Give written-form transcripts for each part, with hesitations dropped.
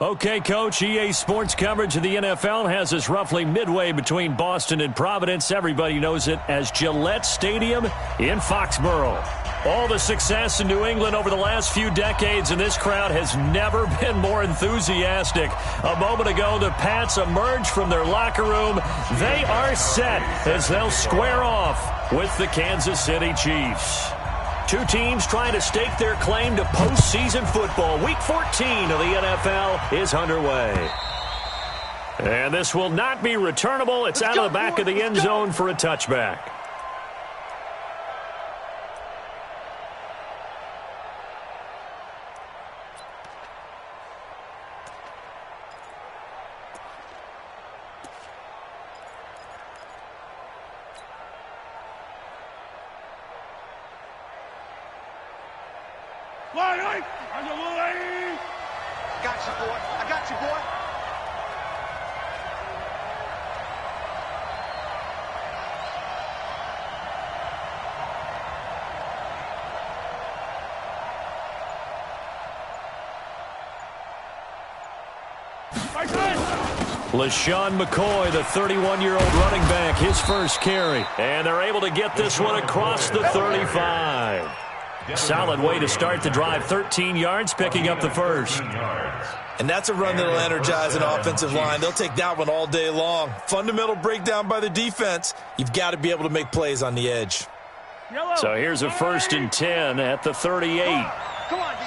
Okay, Coach, EA Sports coverage of the NFL has us roughly midway between Boston and Providence. Everybody knows it as Gillette Stadium in Foxborough. All the success in New England over the last few decades, and this crowd has never been more enthusiastic. A moment ago, the Pats emerged from their locker room. They are set as they'll square off with the Kansas City Chiefs. Two teams trying to stake their claim to postseason football. Week 14 of the NFL is underway. And this will not be returnable. It's out of the back of the end zone for a touchback. I got you, boy. LaShawn McCoy, the 31-year-old running back, his first carry. And they're able to get this one across the 35. Solid way to start the drive. 13 yards, picking up the first. And that's a run that will energize an offensive line. They'll take that one all day long. Fundamental breakdown by the defense. You've got to be able to make plays on the edge. So here's a 1st and 10 at the 38. Come on, D.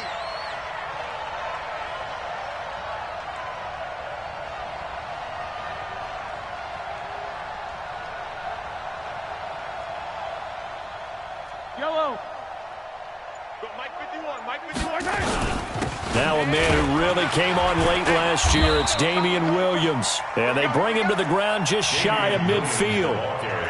Now a man who really came on late last year, it's Damian Williams. And they bring him to the ground just shy of midfield.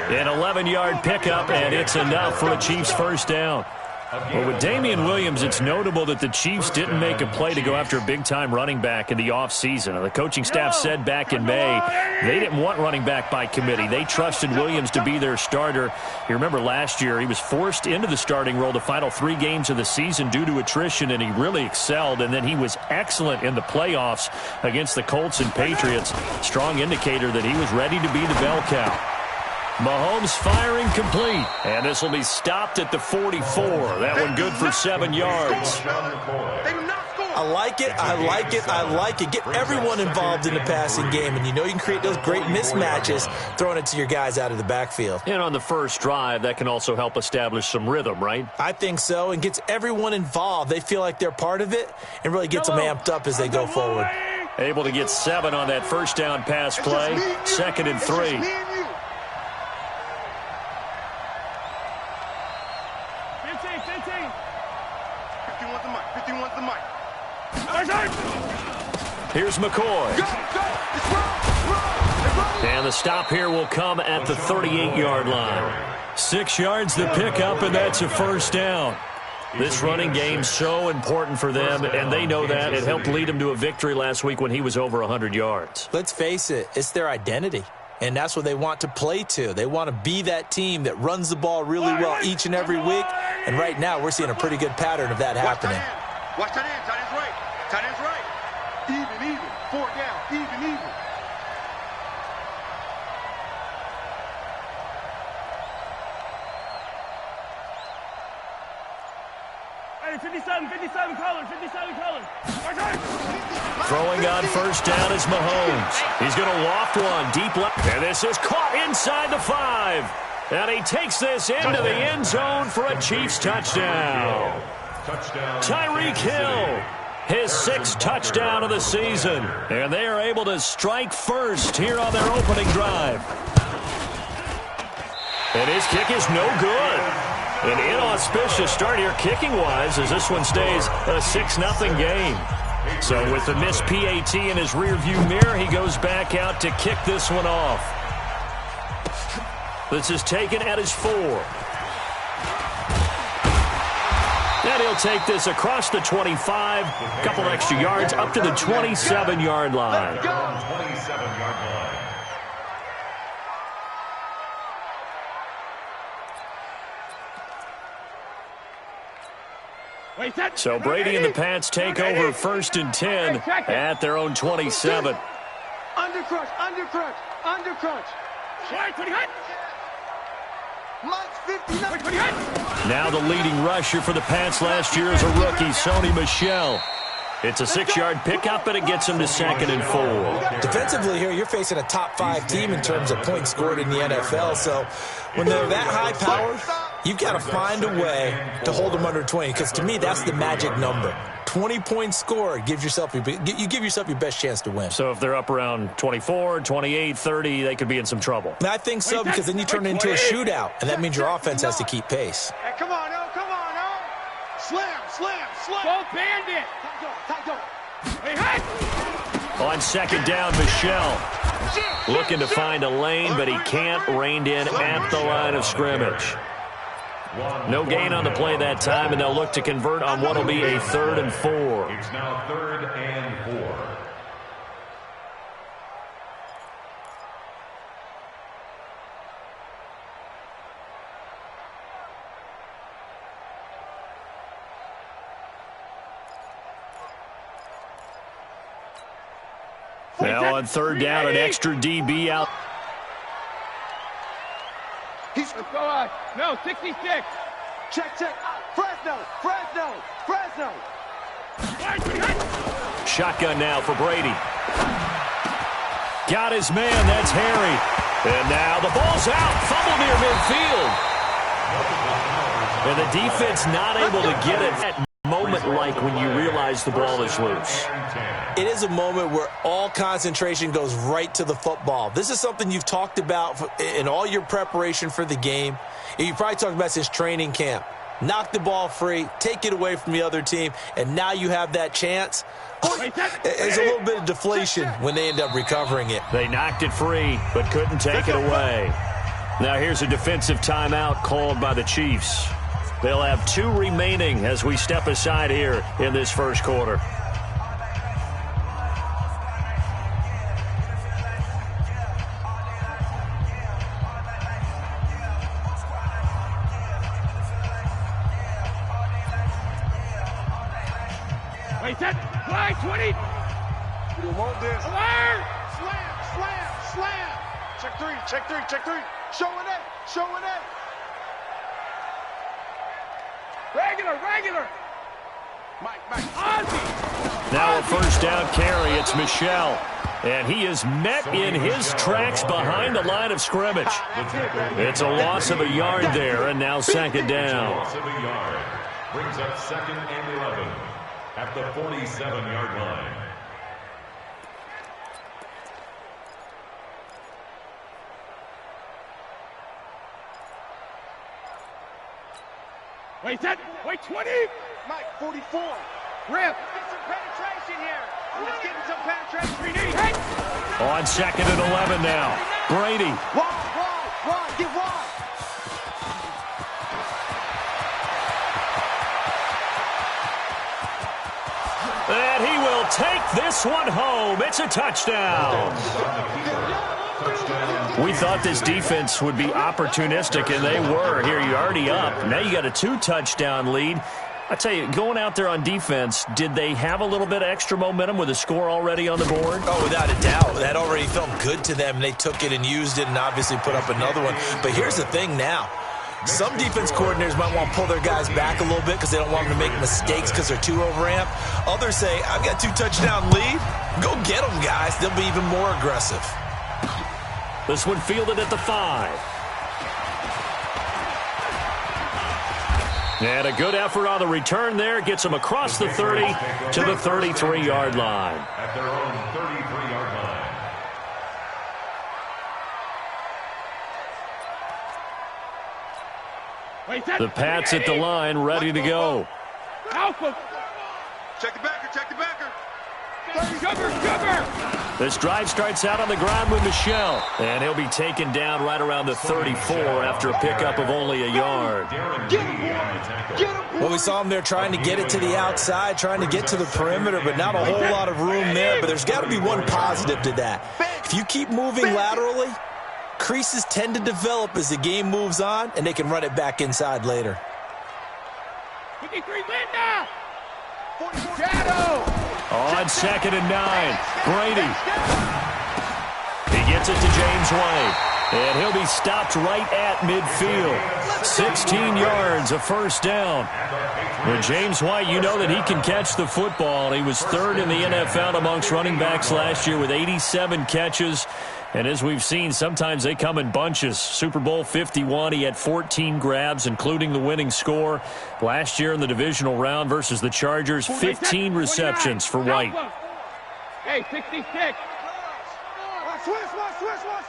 An 11-yard pickup, and it's enough for a Chiefs first down. Well, with Damian Williams, it's notable that the Chiefs didn't make a play to go after a big-time running back in the offseason. The coaching staff said back in May they didn't want running back by committee. They trusted Williams to be their starter. You remember last year he was forced into the starting role the final 3 games of the season due to attrition, and he really excelled. And then he was excellent in the playoffs against the Colts and Patriots. Strong indicator that he was ready to be the bell cow. Mahomes firing complete. And this will be stopped at the 44. That one good for 7 yards. I like it, I like it, I like it. Get everyone involved in the passing game, and you know you can create those great mismatches throwing it to your guys out of the backfield. And on the first drive, that can also help establish some rhythm, right? I think so, and gets everyone involved. They feel like they're part of it and really gets them amped up as they go forward. Able to get 7 on that first down pass play. 2nd and 3. 51's the mic. Here's McCoy. And the stop here will come at the 38-yard line. 6 yards the pickup, and that's a first down. This running game so important for them, and they know that. It helped lead them to a victory last week when he was over 100 yards. Let's face it, it's their identity. And that's what they want to play to. They want to be that team that runs the ball really well each and every week. And right now, we're seeing a pretty good pattern of that happening. Watch tight end. Tight end's right. Tight end's right. Even. 4 down. Even. Hey, 57 color. Throwing on first down is Mahomes. He's going to loft one deep left. And this is caught inside the 5. And he takes this into the end zone for a Chiefs touchdown. Tyreek Hill, his 6th touchdown of the season. And they are able to strike first here on their opening drive. And his kick is no good. An inauspicious start here kicking-wise as this one stays a 6-0 game. So with the missed PAT in his rearview mirror, he goes back out to kick this one off. This is taken at his 4. And he'll take this across the 25, a couple extra yards up to the 27-yard line. So Brady and the Pats take over 1st and 10 at their own 27. Undercrunch, undercrunch, undercrunch. Mike's 59. Now the leading rusher for the Pats last year is a rookie, Sony Michel. It's a 6-yard pickup, and it gets him to 2nd and 4. Defensively here, you're facing a top-5 team in terms of points scored in the NFL. So when they're that high-powered, you've got to find a way to hold them under 20, because to me, that's the magic number. 20 points scored, you give yourself your best chance to win. So if they're up around 24, 28, 30, they could be in some trouble. I think so, because then you turn it into a shootout, and that means your offense has to keep pace. Hey, come on, oh, come on, oh. Slam, slam, slam. Go bandit. On 2nd down, Michel looking to find a lane, but he can't rein in at the line of scrimmage. No gain on the play that time, and they'll look to convert on what will be a 3rd and 4. It's now 3rd and 4. Now on 3rd down, an extra DB out. Let's go on. No, 66. Check, check. Fresno, Fresno, Fresno. Shotgun now for Brady. Got his man, that's Harry. And now the ball's out, fumble near midfield. And the defense not able to get it at moment like when you realize the ball is loose. It is a moment where all concentration goes right to the football. This is something you've talked about in all your preparation for the game. You probably talked about since training camp. Knock the ball free, take it away from the other team, and now you have that chance. There's a little bit of deflation when they end up recovering it. They knocked it free, but couldn't take it away. Now here's a defensive timeout called by the Chiefs. They'll have 2 remaining as we step aside here in this first quarter. Fly 20. You want this? Alert! Slam, slam, slam. Check 3, check 3, check 3. Showing it, showing it. Regular. Mike. Ozzy. Now a 1st down carry. It's Michel. And he is met in his tracks behind the line of scrimmage. It's a loss of a yard there, and now 2nd down. Loss of a yard. Brings up 2nd and 11 at the 47-yard line. Wait 20. Mike, 44. Rip. Get some penetration here. Let's get some penetration. On 2nd and 11 now. Brady. Wide, get wide. And he will take this one home. It's a touchdown. We thought this defense would be opportunistic, and they were. Here, you're already up. Now you got a 2-touchdown lead. I tell you, going out there on defense, did they have a little bit of extra momentum with a score already on the board? Oh, without a doubt. That already felt good to them, and they took it and used it and obviously put up another one. But here's the thing now. Some defense coordinators might want to pull their guys back a little bit because they don't want them to make mistakes because they're too overamped. Others say, I've got 2-touchdown lead. Go get them, guys. They'll be even more aggressive. This one fielded at the 5. And a good effort on the return there. Gets them across the 30 to the 33-yard line. At their own 33-yard line. The Pats at the line, ready to go. Alpha. Check the backer, check the backer. Cover. This drive starts out on the ground with Michel, and he'll be taken down right around the 34 after a pickup of only a yard. Well, we saw him there trying to get it to the outside, trying to get to the perimeter, but not a whole lot of room there. But there's got to be one positive to that. If you keep moving laterally, creases tend to develop as the game moves on, and they can run it back inside later. 53, Linda! Shadow! On 2nd and 9, Brady. He gets it to James White. And he'll be stopped right at midfield. 16 yards, a first down. With James White, you know that he can catch the football. He was 3rd in the NFL amongst running backs last year with 87 catches. And as we've seen, sometimes they come in bunches. Super Bowl 51, he had 14 grabs, including the winning score. Last year in the divisional round versus the Chargers, 15 receptions for White. Hey, 66.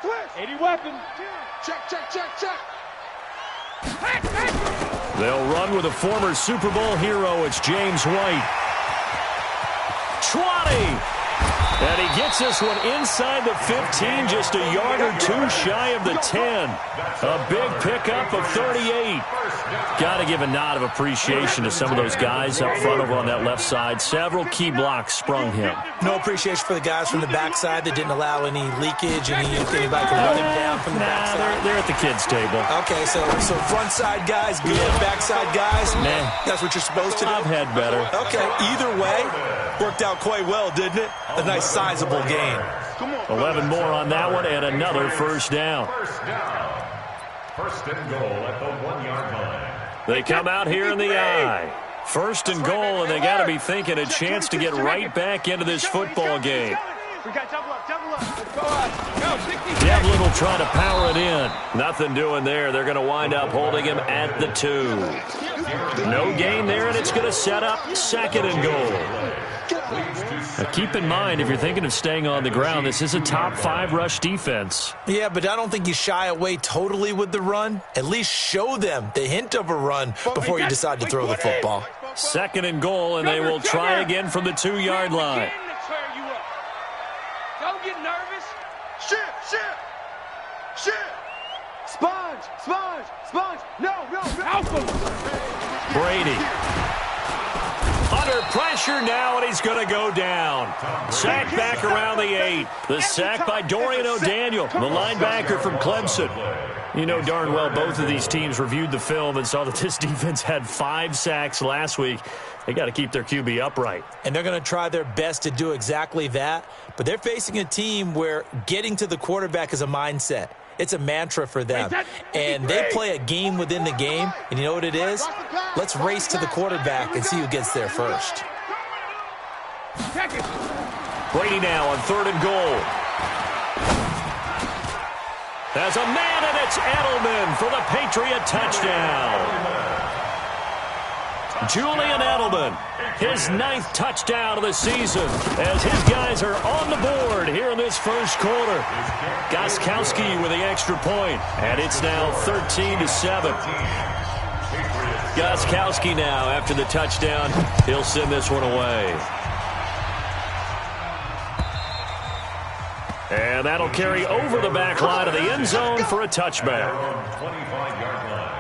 Switch. 80 weapons. Check. They'll run with a former Super Bowl hero. It's James White. 20. And he gets this one inside the 15, just a yard or two shy of the 10. A big pickup of 38. Got to give a nod of appreciation to some of those guys up front over on that left side. Several key blocks sprung him. No appreciation for the guys from the backside that didn't allow any leakage, anybody could run him down from the backside. They're at the kids' table. Okay, so front side guys, good. Backside guys, nah. That's what you're supposed to do. I've had better. Okay, either way, worked out quite well, didn't it? A nice sizable gain. 11 more on that one and another first down. First and goal at the 1-yard line. They come out here in the eye. First and goal, and they got to be thinking a chance to get right back into this football game. We got double up. Go, 66. Devlin will try to power it in. Nothing doing there. They're going to wind up holding him at the 2. No gain there, and it's going to set up 2nd and goal. Now keep in mind, if you're thinking of staying on the ground, this is a top 5 rush defense. Yeah, but I don't think you shy away totally with the run. At least show them the hint of a run before you decide to throw the football. 2nd and goal, and they will try again from the 2-yard line. Don't get nervous. Shit. Sponge. No. Brady. Under pressure now, and he's going to go down. Sack back around the 8. The sack by Dorian O'Daniel, the linebacker from Clemson. You know darn well both of these teams reviewed the film and saw that this defense had 5 sacks last week. They got to keep their QB upright. And they're going to try their best to do exactly that. But they're facing a team where getting to the quarterback is a mindset. It's a mantra for them. And they play a game within the game. And you know what it is? Let's race to the quarterback and see who gets there first. Brady now on 3rd and goal. There's a man, and it's Edelman for the Patriot touchdown. Julian Edelman, his 9th touchdown of the season, as his guys are on the board here in this first quarter. Gostkowski with the extra point, and it's now 13-7. Gostkowski now, after the touchdown, he'll send this one away. And that'll carry over the back line of the end zone for a touchback. 25-yard line.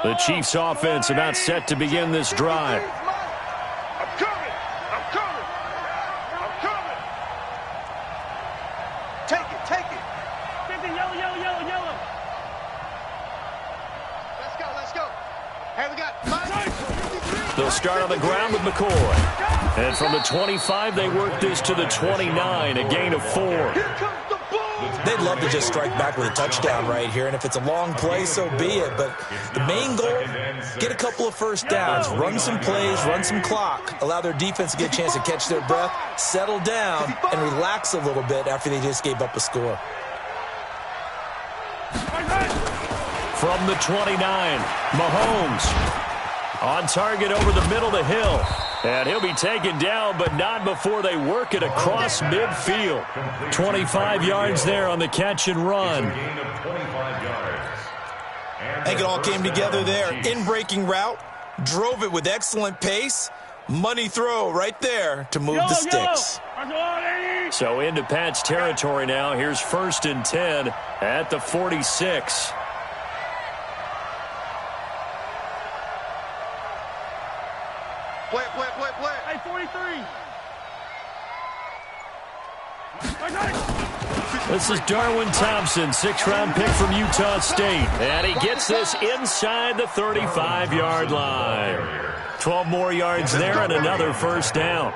The Chiefs' offense about set to begin this drive. I'm coming. Take it. Yellow. Let's go. Hey, we got 5. They'll start on the ground with McCoy. And from the 25, they work this to the 29, a gain of 4. Here comes the ball. They'd love to just strike back with a touchdown right here, and if it's a long play, so be it. But the main goal, get a couple of first downs, run some plays, run some clock, allow their defense to get a chance to catch their breath, settle down, and relax a little bit after they just gave up a score. From the 29, Mahomes on target over the middle of the hill. And he'll be taken down, but not before they work it across midfield. 25 yards there on the catch and run. I think it all came together there. In-breaking route, drove it with excellent pace. Money throw right there to move the sticks. So into Pat's territory now. Here's 1st and 10 at the 46. Play it, play it, play it, play it. Hey, 43. This is Darwin Thompson, 6th-round pick from Utah State. And he gets this inside the 35-yard line. 12 more yards there and another first down.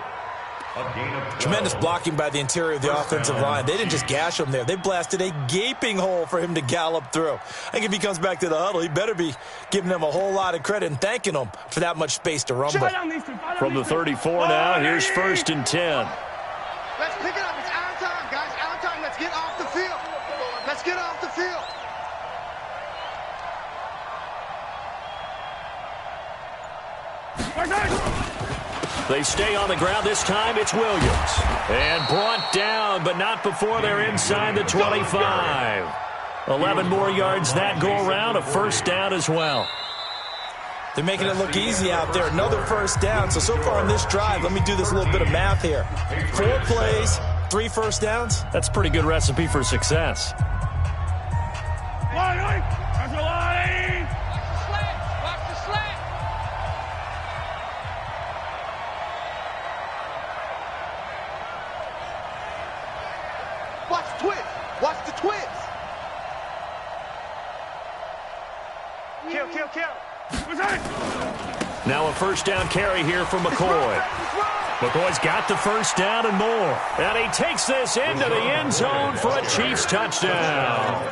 Tremendous blocking by the interior of the offensive line. They didn't just gash him there. They blasted a gaping hole for him to gallop through. I think if he comes back to the huddle, he better be giving them a whole lot of credit and thanking them for that much space to rumble. From the 34 now, here's 1st and 10. Let's pick it up. It's our time, guys. Our time. Let's get off the field. Let's get off the field. They stay on the ground. This time it's Williams. And brought down, but not before they're inside the 25. 11 more yards that go around. A first down as well. They're making it look easy out there. Another first down. So far on this drive, let me do this little bit of math here. 4 plays, 3 first downs. That's a pretty good recipe for success. Line. Watch the twins. Watch the twins. Kill. Now a first down carry here from McCoy. McCoy's got the first down and more. And he takes this into the end zone for a Chiefs touchdown.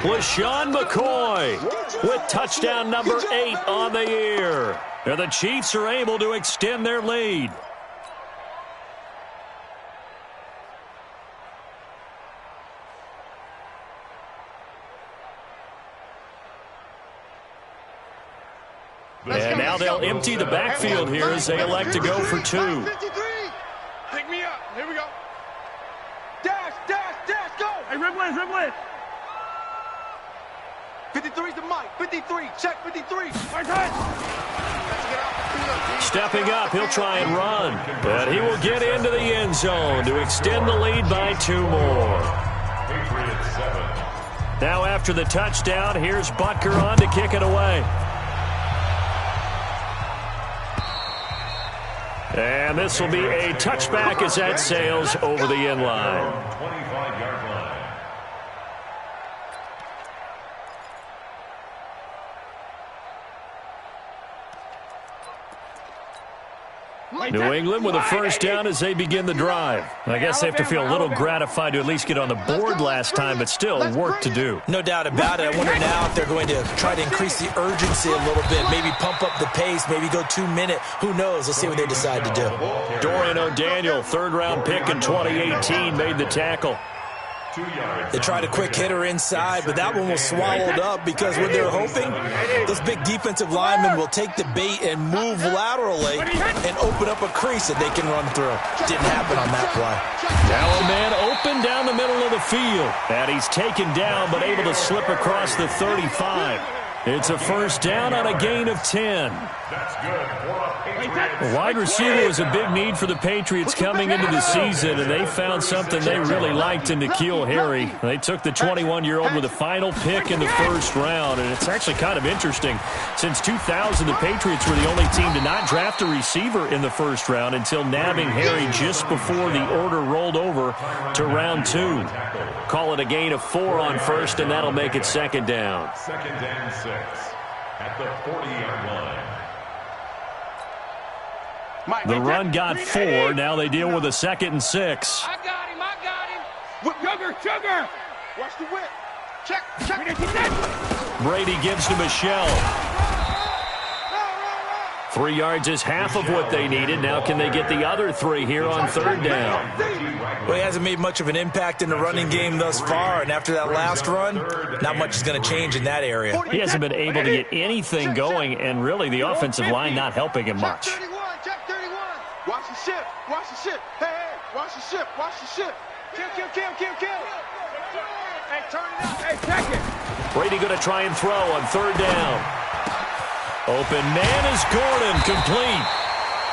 LaShawn McCoy with touchdown number 8 on the year. And the Chiefs are able to extend their lead. And now they'll empty the backfield here as they elect to go for 2. Pick me up. Here we go. Dash, go. Hey, rip it. 53's the mic. 53. Check 53. Stepping up, he'll try and run. But he will get into the end zone to extend the lead by 2 more. Now after the touchdown, here's Butker on to kick it away. And this will be a touchback as that sails over the end line. 25-yard line. New England with a first down as they begin the drive. I guess they have to feel a little gratified to at least get on the board last time, but still work to do. No doubt about it. I wonder now if they're going to try to increase the urgency a little bit, maybe pump up the pace, maybe go 2-minute. Who knows? Let's see what they decide to do. Dorian O'Daniel, 3rd-round pick in 2018, made the tackle. They tried a quick hitter inside, but that one was swallowed up because what they're hoping, this big defensive lineman will take the bait and move laterally and open up a crease that they can run through. Didn't happen on that play. Now a man open down the middle of the field. And he's taken down but able to slip across the 35. It's a first down on a gain of 10. That's good. A wide receiver was a big need for the Patriots coming into the season, and they found something they really liked in N'Keal Harry. They took the 21-year-old with a final pick in the 1st round, and it's actually kind of interesting. Since 2000, the Patriots were the only team to not draft a receiver in the 1st round until nabbing Harry just before the order rolled over to round 2. Call it a gain of 4 on 1st, and that'll make it 2nd down. 2nd and 6 at the 40-yard line. The run got 4. Now they deal with a 2nd and 6. I got him. Sugar. Watch the whip. Check. Brady gives to Michelle. 3 yards is half of what they needed. Now can they get the other 3 here on 3rd down? Well, he hasn't made much of an impact in the running game thus far, and after that last run, not much is going to change in that area. He hasn't been able to get anything going, and really the offensive line not helping him much. Check 31. Watch the ship. Hey, watch the ship. Kill. Hey, turn it up. Hey, check it. Brady going to try and throw on 3rd down. Open man is Gordon, complete.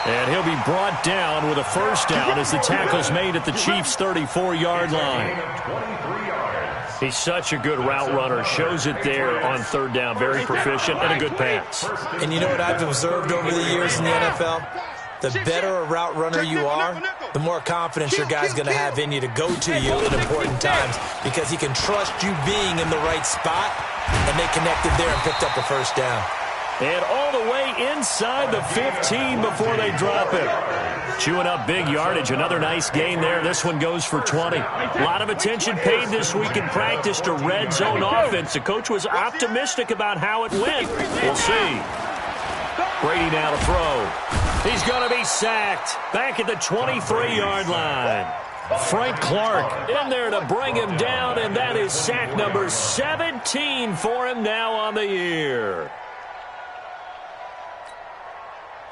And he'll be brought down with a first down as the tackle's made at the Chiefs' 34-yard line. 23 yards. He's such a good route runner. Shows it there on third down. Very proficient and a good pass. And you know what I've observed over the years in the NFL? The better a route runner you are, the more confidence your guy's going to have in you to go to you at important times because he can trust you being in the right spot, and they connected there and picked up a first down. And all the way inside the 15 before they drop it. Chewing up big yardage. Another nice gain there. This one goes for 20. A lot of attention paid this week in practice to red zone offense. The coach was optimistic about how it went. We'll see. Brady now to throw. He's going to be sacked. Back at the 23-yard line. Frank Clark in there to bring him down, and that is sack number 17 for him now on the year.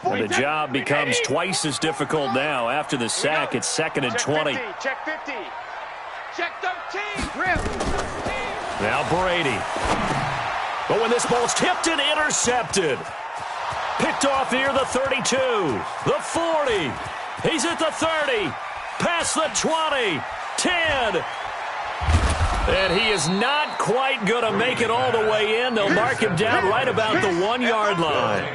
And the job becomes twice as difficult now. After the sack, it's 2nd and 20. Check 50. Check 13. Now Brady. But when this ball's tipped and intercepted. Picked off near the 32. The 40. He's at the 30. Past the 20. 10. And he is not quite going to make it all the way in. They'll mark him down right about the 1-yard line.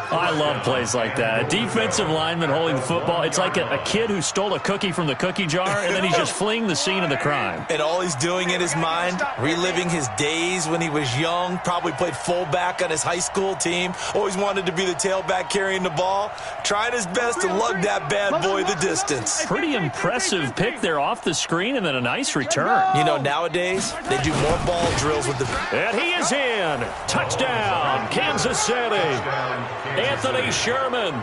I love plays like that. A defensive lineman holding the football. It's like a kid who stole a cookie from the cookie jar, and then he's just fleeing the scene of the crime. And all he's doing in his mind, reliving his days when he was young, probably played fullback on his high school team, always wanted to be the tailback carrying the ball, trying his best to lug that bad boy the distance. Pretty impressive pick there off the screen, and then a nice return. You know, nowadays, they do more ball drills with the... And he is in. Touchdown, Kansas City. Anthony Sherman,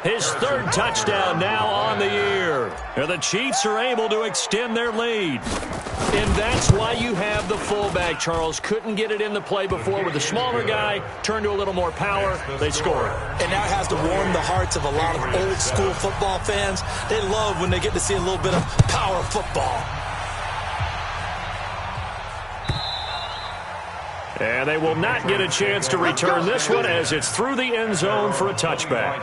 his 3rd touchdown now on the year. And the Chiefs are able to extend their lead. And that's why you have the fullback, Charles. Couldn't get it in the play before with the smaller guy. Turned to a little more power. They score. And now it has to warm the hearts of a lot of old-school football fans. They love when they get to see a little bit of power football. And they will not get a chance to return this one as it's through the end zone for a touchback.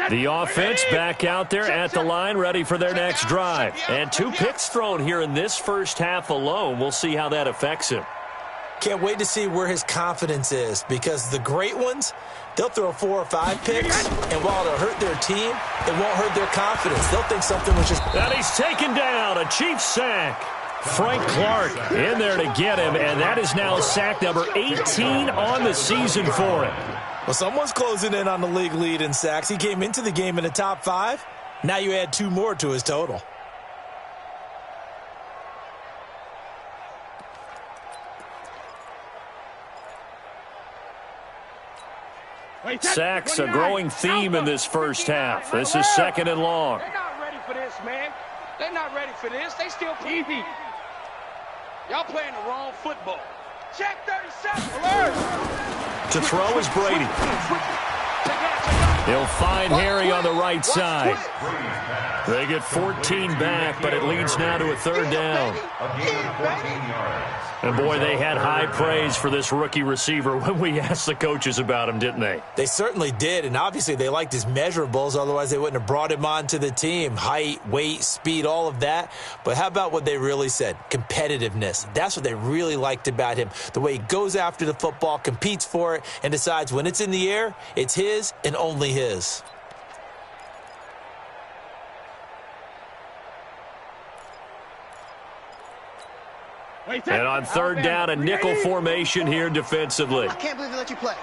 The offense back out there at the line, ready for their next drive. And 2 picks thrown here in this first half alone. We'll see how that affects him. Can't wait to see where his confidence is, because the great ones, they'll throw 4 or 5 picks, and while it'll hurt their team, it won't hurt their confidence. They'll think something was just... And he's taken down, a Chiefs sack. Frank Clark in there to get him, and that is now sack number 18 on the season for him. Well, someone's closing in on the league lead in sacks. He came into the game in the top 5. Now you add 2 more to his total. Sacks, a growing theme in this first half. This is 2nd and long. They're not ready for this, man. They're not ready for this. They still easy. Y'all playing the wrong football. Check 37. Alert. To throw is Brady. He'll find Harry on the right side. They get 14 back, but it leads now to a 3rd down. And, boy, they had high praise for this rookie receiver when we asked the coaches about him, didn't they? They certainly did, and obviously they liked his measurables. Otherwise, they wouldn't have brought him onto the team. Height, weight, speed, all of that. But how about what they really said? Competitiveness. That's what they really liked about him. The way he goes after the football, competes for it, and decides when it's in the air, it's his and only his. And on 3rd down, a nickel formation here defensively. I can't believe they let you play.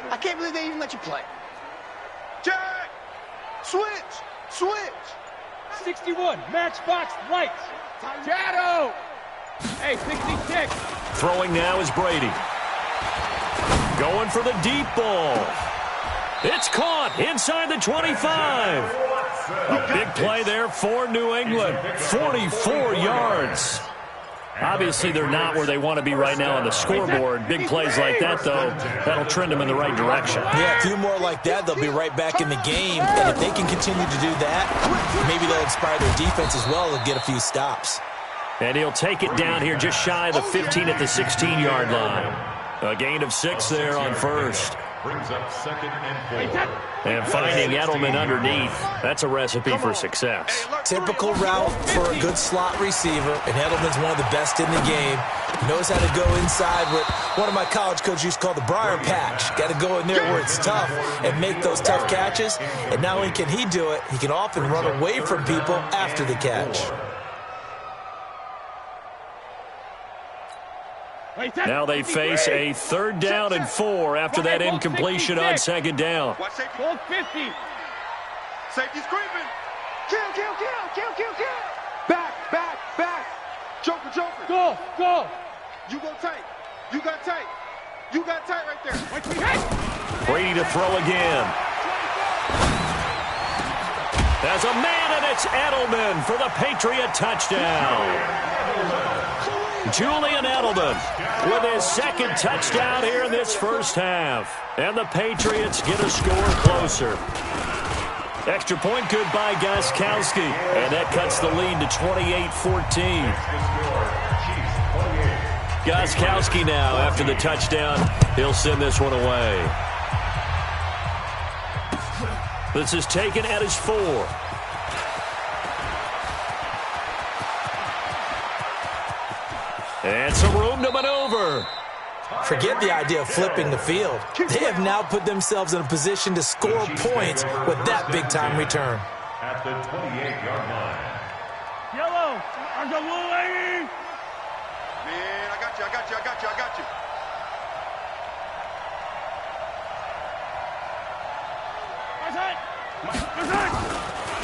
I can't believe they even let you play. Check. Switch. Switch. 61. Matchbox lights. Shadow. Hey, 66. Throwing now is Brady. Going for the deep ball. It's caught inside the 25. A big play there for New England. 44 yards. Obviously, they're not where they want to be right now on the scoreboard. Big plays like that, though, that'll trend them in the right direction. Yeah, a few more like that, they'll be right back in the game. And if they can continue to do that, maybe they'll inspire their defense as well and get a few stops. And he'll take it down here just shy of the 15 at the 16-yard line. A gain of 6 there on first. Brings up 2nd and 4. And finding Edelman underneath, that's a recipe for success. Typical route for a good slot receiver, and Edelman's one of the best in the game. He knows how to go inside what one of my college coaches used to call the briar patch. Got to go in there where it's tough and make those tough catches. And not only can he do it, he can often run away from people after the catch. Now they face a 3rd down and 4 after that incompletion on 2nd down. Watch safety. 50. Safety's creeping. Kill. Back. Joker. Go. You go tight. You got tight. You got tight right there. Brady to throw again. There's a man, and it's Edelman for the Patriot touchdown. Julian Edelman with his 2nd touchdown here in this first half. And the Patriots get a score closer. Extra point good by Gostkowski. And that cuts the lead to 28-14. Gostkowski now, after the touchdown, he'll send this one away. This is taken at his 4. And some room to maneuver. Forget the idea of flipping the field. They have now put themselves in a position to score points with that big-time return. At the 28-yard line. Yellow. There's a blue lady. Man, I got you.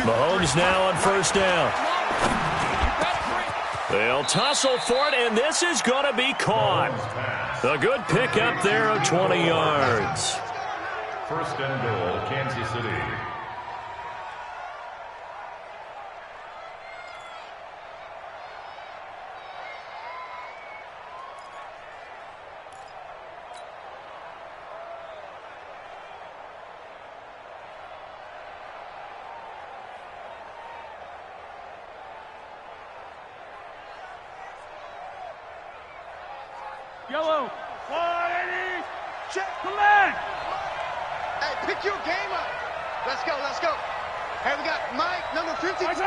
Mahomes now on 1st down. They'll tussle for it, and this is going to be caught. A good pickup there of 20 yards. 1st and goal, Kansas City. Yellow. 180. Check. Command. Hey, pick your game up. Let's go. Hey, we got Mike, number 50. 53.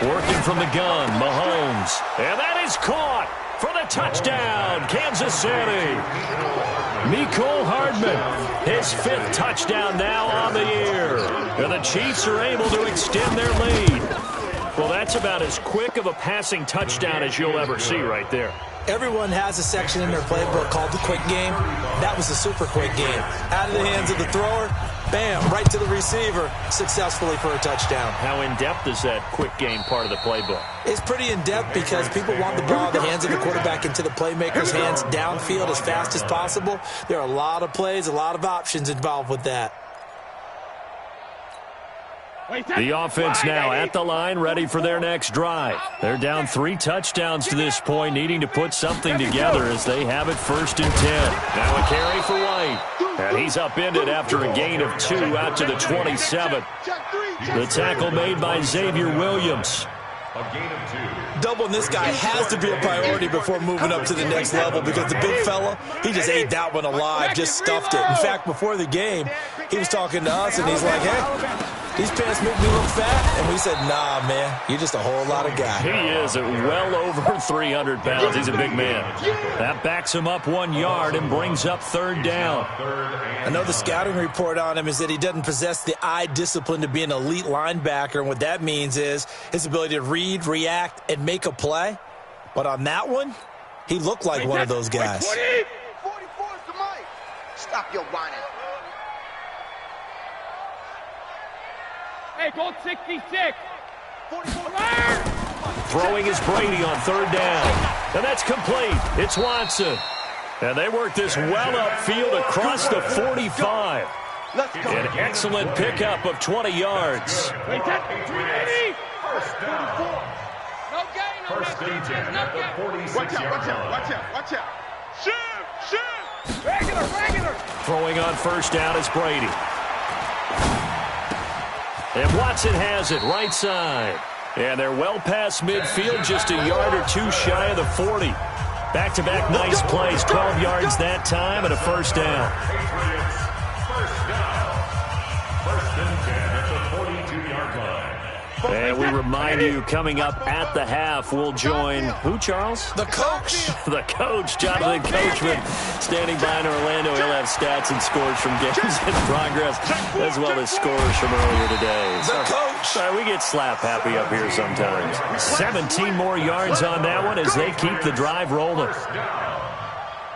Working from the gun, Mahomes. And that is caught for the touchdown, Kansas City. Mecole Hardman, his 5th touchdown now on the year. And the Chiefs are able to extend their lead. Well, that's about as quick of a passing touchdown as you'll ever see right there. Everyone has a section in their playbook called the quick game. That was a super quick game. Out of the hands of the thrower, bam, right to the receiver, successfully for a touchdown. How in-depth is that quick game part of the playbook? It's pretty in-depth because people want the ball in the hands of the quarterback into the playmaker's hands downfield as fast as possible. There are a lot of plays, a lot of options involved with that. The offense now at the line, ready for their next drive. They're down 3 touchdowns to this point, needing to put something together as they have it 1st and 10. Now a carry for White. And he's upended after a gain of 2 out to the 27. The tackle made by Xavier Williams. A gain of 2. Doubling this guy has to be a priority before moving up to the next level because the big fella, he just ate that one alive, just stuffed it. In fact, before the game, he was talking to us, and he's like, hey, these pants make me look fat. And we said, nah, man, you're just a whole lot of guy. He is at well over 300 pounds. He's a big man. That backs him up 1 yard and brings up 3rd down. I know the scouting report on him is that he doesn't possess the eye discipline to be an elite linebacker. And what that means is his ability to read, react, and make a play. But on that one, he looked like one of those guys. 44 to Mike. Stop your whining. Hey, goal 66. 44. Throwing is Brady on 3rd down. And that's complete. It's Watson. And they work this well upfield across the 45. An excellent pickup of 20 yards. Wait, that 380. 1st down. No gain on 1st and 10 no at the gain. 46-yard line. Watch out. Shoot. Regular. Throwing on 1st down is Brady. And Watson has it right side. And they're well past midfield, just a yard or 2 shy of the 40. Back-to-back nice plays, 12 yards that time and a first down. Patriots, first down. First and 10 at the 42-yard line. And we remind you, coming up at the half, we'll join, who, Charles? The coach. The coach, Jonathan Coachman, standing by in Orlando. He'll have stats and scores from games in progress, as well as scores from earlier today. The coach. Sorry, we get slap happy up here sometimes. 17 more yards on that one as they keep the drive rolling.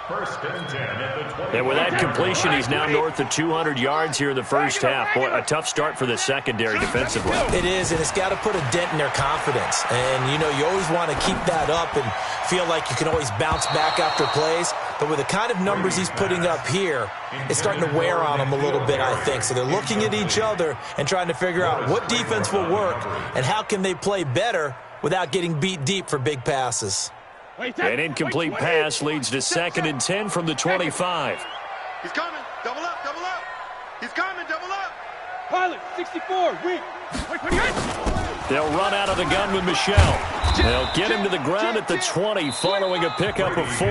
First and 10 at the 20. And with that completion, he's now north of 200 yards here in the first half. Boy, a tough start for the secondary defensively. It is, and it's got to put a dent in their confidence. And, you know, you always want to keep that up and feel like you can always bounce back after plays. But with the kind of numbers he's putting up here, it's starting to wear on them a little bit, I think. So they're looking at each other and trying to figure out what defense will work and how can they play better without getting beat deep for big passes. An incomplete pass leads to 2nd and 10 from the 25. He's coming. Double up, double up. He's coming, double up. Pilot, 64, weak. They'll run out of the gun with Michelle. They'll get him to the ground at the 20 following a pickup of 4.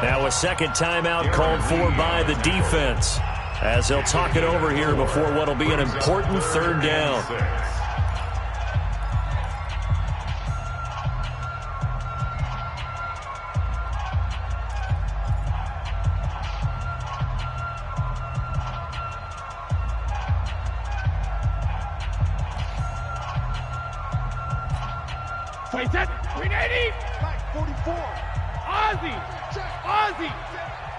Now a second timeout called for by the defense as they'll talk it over here before what will be an important third down. Wait, that 380. Mike, 44. Ozzy.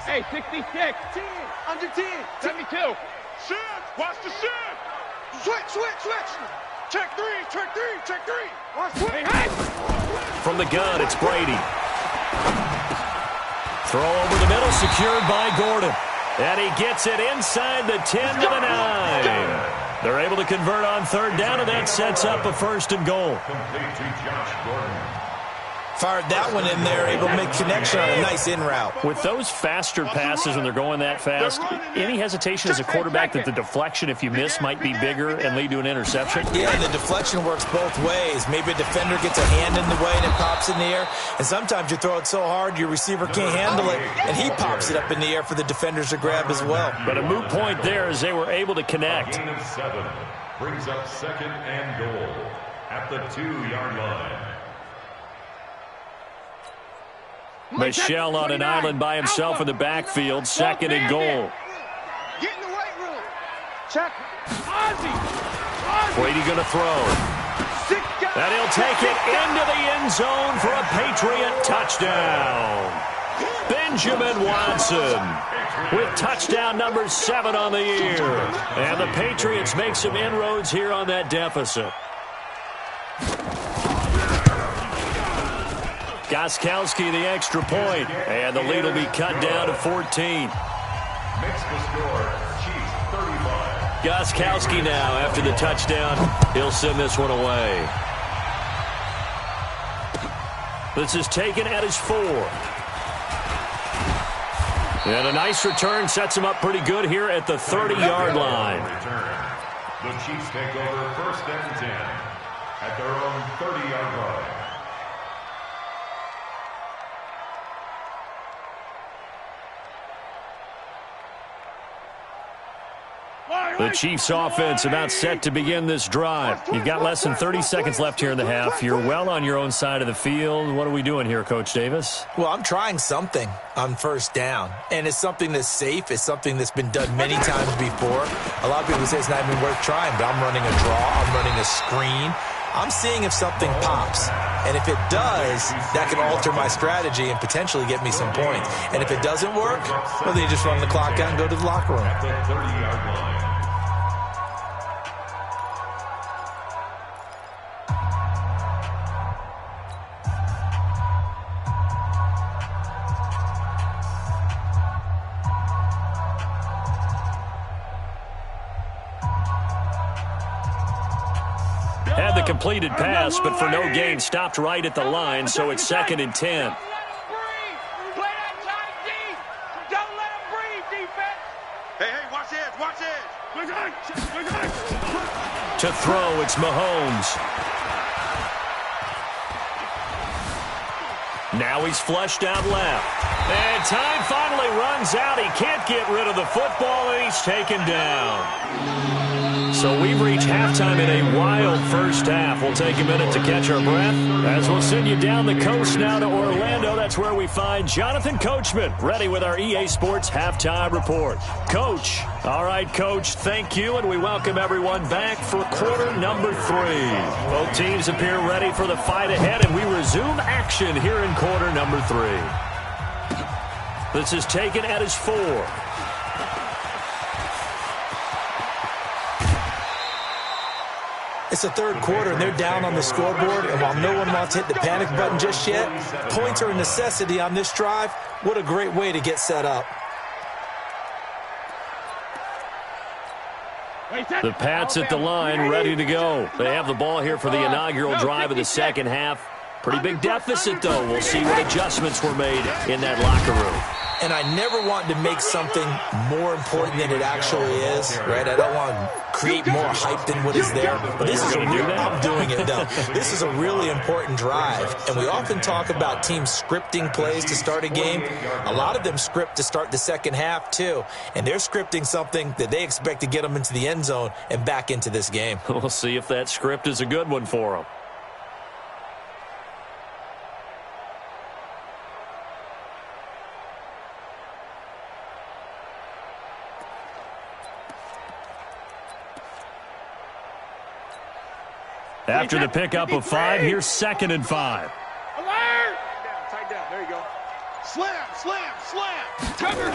Hey, 66. 10. Under 10. 72. Shift. Watch the shift. Switch. Check 3. Watch switch. Hey. From the gun, it's Brady. Throw over the middle, secured by Gordon. And he gets it inside the 10 to the 9. They're able to convert on third down, and that sets up a 1st and goal. Complete to Josh Gordon. Fired that one in there, able to make connection on a nice in route. With those faster passes when they're going that fast, any hesitation as a quarterback that the deflection, if you miss, might be bigger and lead to an interception? Yeah, and the deflection works both ways. Maybe a defender gets a hand in the way and it pops in the air. And sometimes you throw it so hard your receiver can't handle it, and he pops it up in the air for the defenders to grab as well. But a moot point there as they were able to connect. Gain of 7 brings up 2nd and goal at the 2-yard line. Michelle on an island by himself in the backfield, 2nd and goal. Get in the weight room. Check. Ozzy. Brady going to throw. And he'll take it into the end zone for a Patriot touchdown. Benjamin Watson with touchdown number 7 on the year. And the Patriots make some inroads here on that deficit. Gostkowski the extra point, and the lead will be cut down to 14. Makes the score, Chiefs 35. Gostkowski now, after the touchdown, he'll send this one away. This is taken at his 4. And a nice return sets him up pretty good here at the 30-yard line. The Chiefs take over 1st and 10 at their own 30-yard line. The Chiefs offense about set to begin this drive. You've got less than 30 seconds left here in the half. You're well on your own side of the field. What are we doing here, Coach Davis? Well, I'm trying something on first down, and it's something that's safe. It's something that's been done many times before. A lot of people say it's not even worth trying, but I'm running a draw. I'm running a screen. I'm seeing if something pops, and if it does, that can alter my strategy and potentially get me some points. And if it doesn't work, well, then you just run the clock out and go to the locker room. At the 30-yard line. Had the completed pass, but for no gain, stopped right at the line, so it's 2nd and 10. Play that tight deep. Don't let him breathe, defense. Hey, watch edge. To throw, it's Mahomes. Now he's flushed out left. And time finally runs out. He can't get rid of the football, and he's taken down. So we've reached halftime in a wild first half. We'll take a minute to catch our breath as we'll send you down the coast now to Orlando. That's where we find Jonathan Coachman, ready with our EA Sports Halftime Report. Coach. All right, Coach, thank you, and we welcome everyone back for quarter number 3. Both teams appear ready for the fight ahead, and we resume action here in quarter number 3. This is taken at his 4. It's the third quarter, and they're down on the scoreboard, and while no one wants to hit the panic button just yet, points are a necessity on this drive. What a great way to get set up. The Pats at the line, ready to go. They have the ball here for the inaugural drive of the second half. Pretty big deficit, though. We'll see what adjustments were made in that locker room. And I never want to make something more important than it actually is, right? I don't want to create more hype than what is there. But this is a real, I'm doing it, though. This is a really important drive. And we often talk about teams scripting plays to start a game. A lot of them script to start the second half, too. And they're scripting something that they expect to get them into the end zone and back into this game. We'll see if that script is a good one for them. After the pickup of 5, here's 2nd and 5. Alert! Tight down. There you go. Slam, slam, slam. Sugar.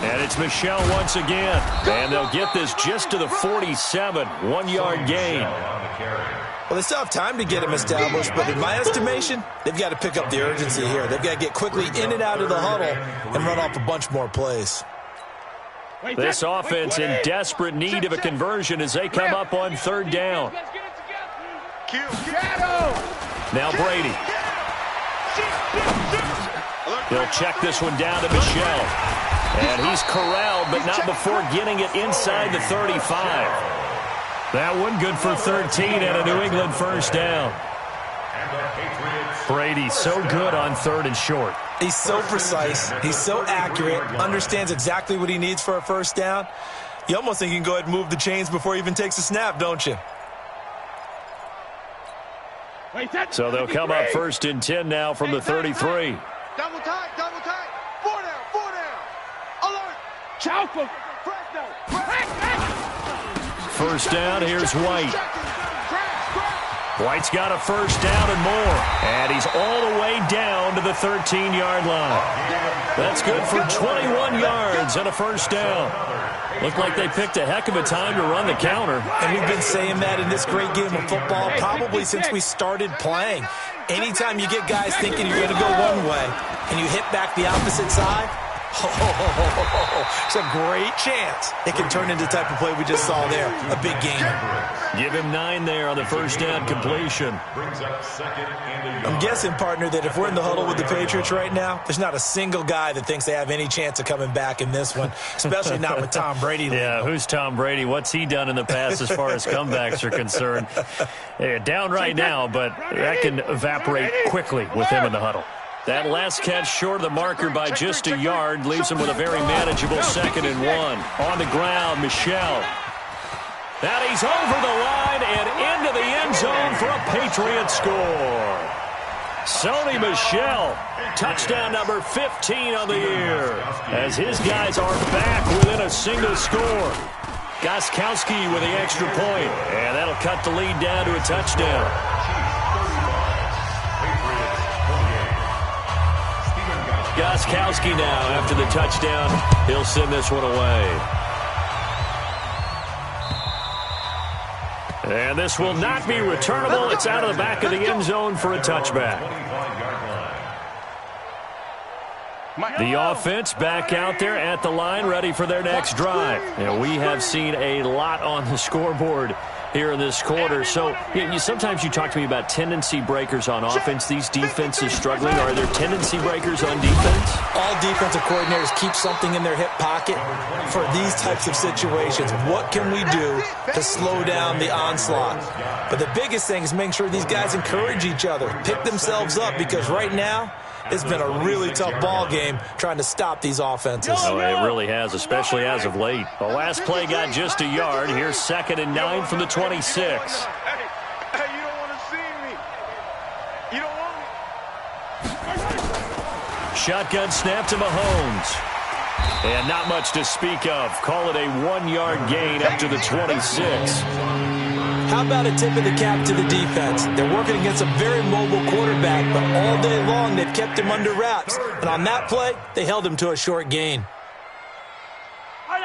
And it's Michelle once again. And they'll get this just to the 47. 1-yard gain. Well, they still have time to get him established, but in my estimation, they've got to pick up the urgency here. They've got to get quickly in and out of the huddle and run off a bunch more plays. This offense in desperate need of a conversion as they come up on 3rd down. Now Brady. He'll check this one down to Michelle. And he's corralled, but not before getting it inside the 35. That one good for 13 and a New England first down. Brady so good on 3rd and short. He's so precise. He's so accurate. Understands exactly what he needs for a first down. You almost think you can go ahead and move the chains before he even takes a snap, don't you? So they'll come up 1st and 10 now from the 33. Double tight, double tight. 4 down. Alert. Chalco. First down, here's White. White's got a first down and more. And he's all the way down to the 13-yard line. That's good for 21 yards and a first down. Looked like they picked a heck of a time to run the counter. And we've been saying that in this great game of football probably since we started playing. Anytime you get guys thinking you're going to go one way and you hit back the opposite side, it's a great chance it can turn into the type of play we just saw there, a big gainer. Give him 9 there on the first down completion. I'm guessing, partner, that if we're in the huddle with the Patriots right now, there's not a single guy that thinks they have any chance of coming back in this one, especially not with Tom Brady. Yeah, who's Tom Brady? What's he done in the past as far as comebacks are concerned? Down right now, but that can evaporate quickly with him in the huddle. That last catch short of the marker by just a yard leaves him with a very manageable 2nd and 1. On the ground, Michelle. And he's over the line and into the end zone for a Patriot score. Sony Michel, touchdown number 15 on the year, as his guys are back within a single score. Gostkowski with the extra point, and that'll cut the lead down to a touchdown. Gostkowski now, after the touchdown, he'll send this one away. And this will not be returnable. It's out of the back of the end zone for a touchback. The offense back out there at the line, ready for their next drive. And we have seen a lot on the scoreboard here in this quarter. So sometimes you talk to me about tendency breakers on offense. These defenses struggling. Are there tendency breakers on defense? All defensive coordinators keep something in their hip pocket for these types of situations. What can we do to slow down the onslaught? But the biggest thing is making sure these guys encourage each other, pick themselves up, because right now It's been a really tough ball game trying to stop these offenses. Oh, it really has, especially as of late. The last play got just a yard. Here's 2nd and 9 from the 26. Hey, you don't want to see me. You don't want me. Shotgun snap to Mahomes. And not much to speak of. Call it a 1-yard gain up to the 26. How about a tip of the cap to the defense? They're working against a very mobile quarterback, but all day long they've kept him under wraps. And on that play, they held him to a short gain.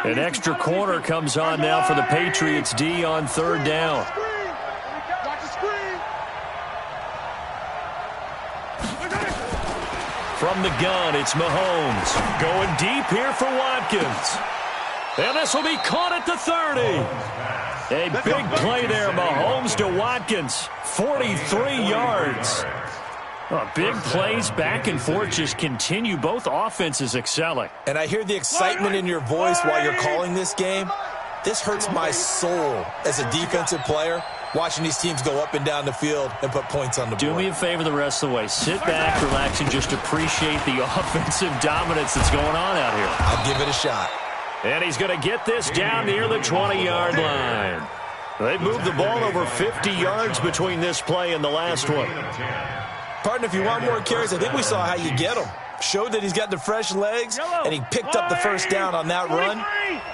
An extra corner comes on now for the Patriots D on 3rd down. From the gun, it's Mahomes. Going deep here for Watkins. And this will be caught at the 30. A big play there, Mahomes to Watkins. 43 yards. Big plays back and forth just continue. Both offenses excelling. And I hear the excitement in your voice while you're calling this game. This hurts my soul as a defensive player, watching these teams go up and down the field and put points on the board. Do me a favor the rest of the way. Sit back, relax, and just appreciate the offensive dominance that's going on out here. I'll give it a shot. And he's going to get this down near the 20-yard line. They've moved the ball over 50 yards between this play and the last one. Partner, if you want more carries, I think we saw how you get them. Showed that he's got the fresh legs, and he picked up the first down on that run.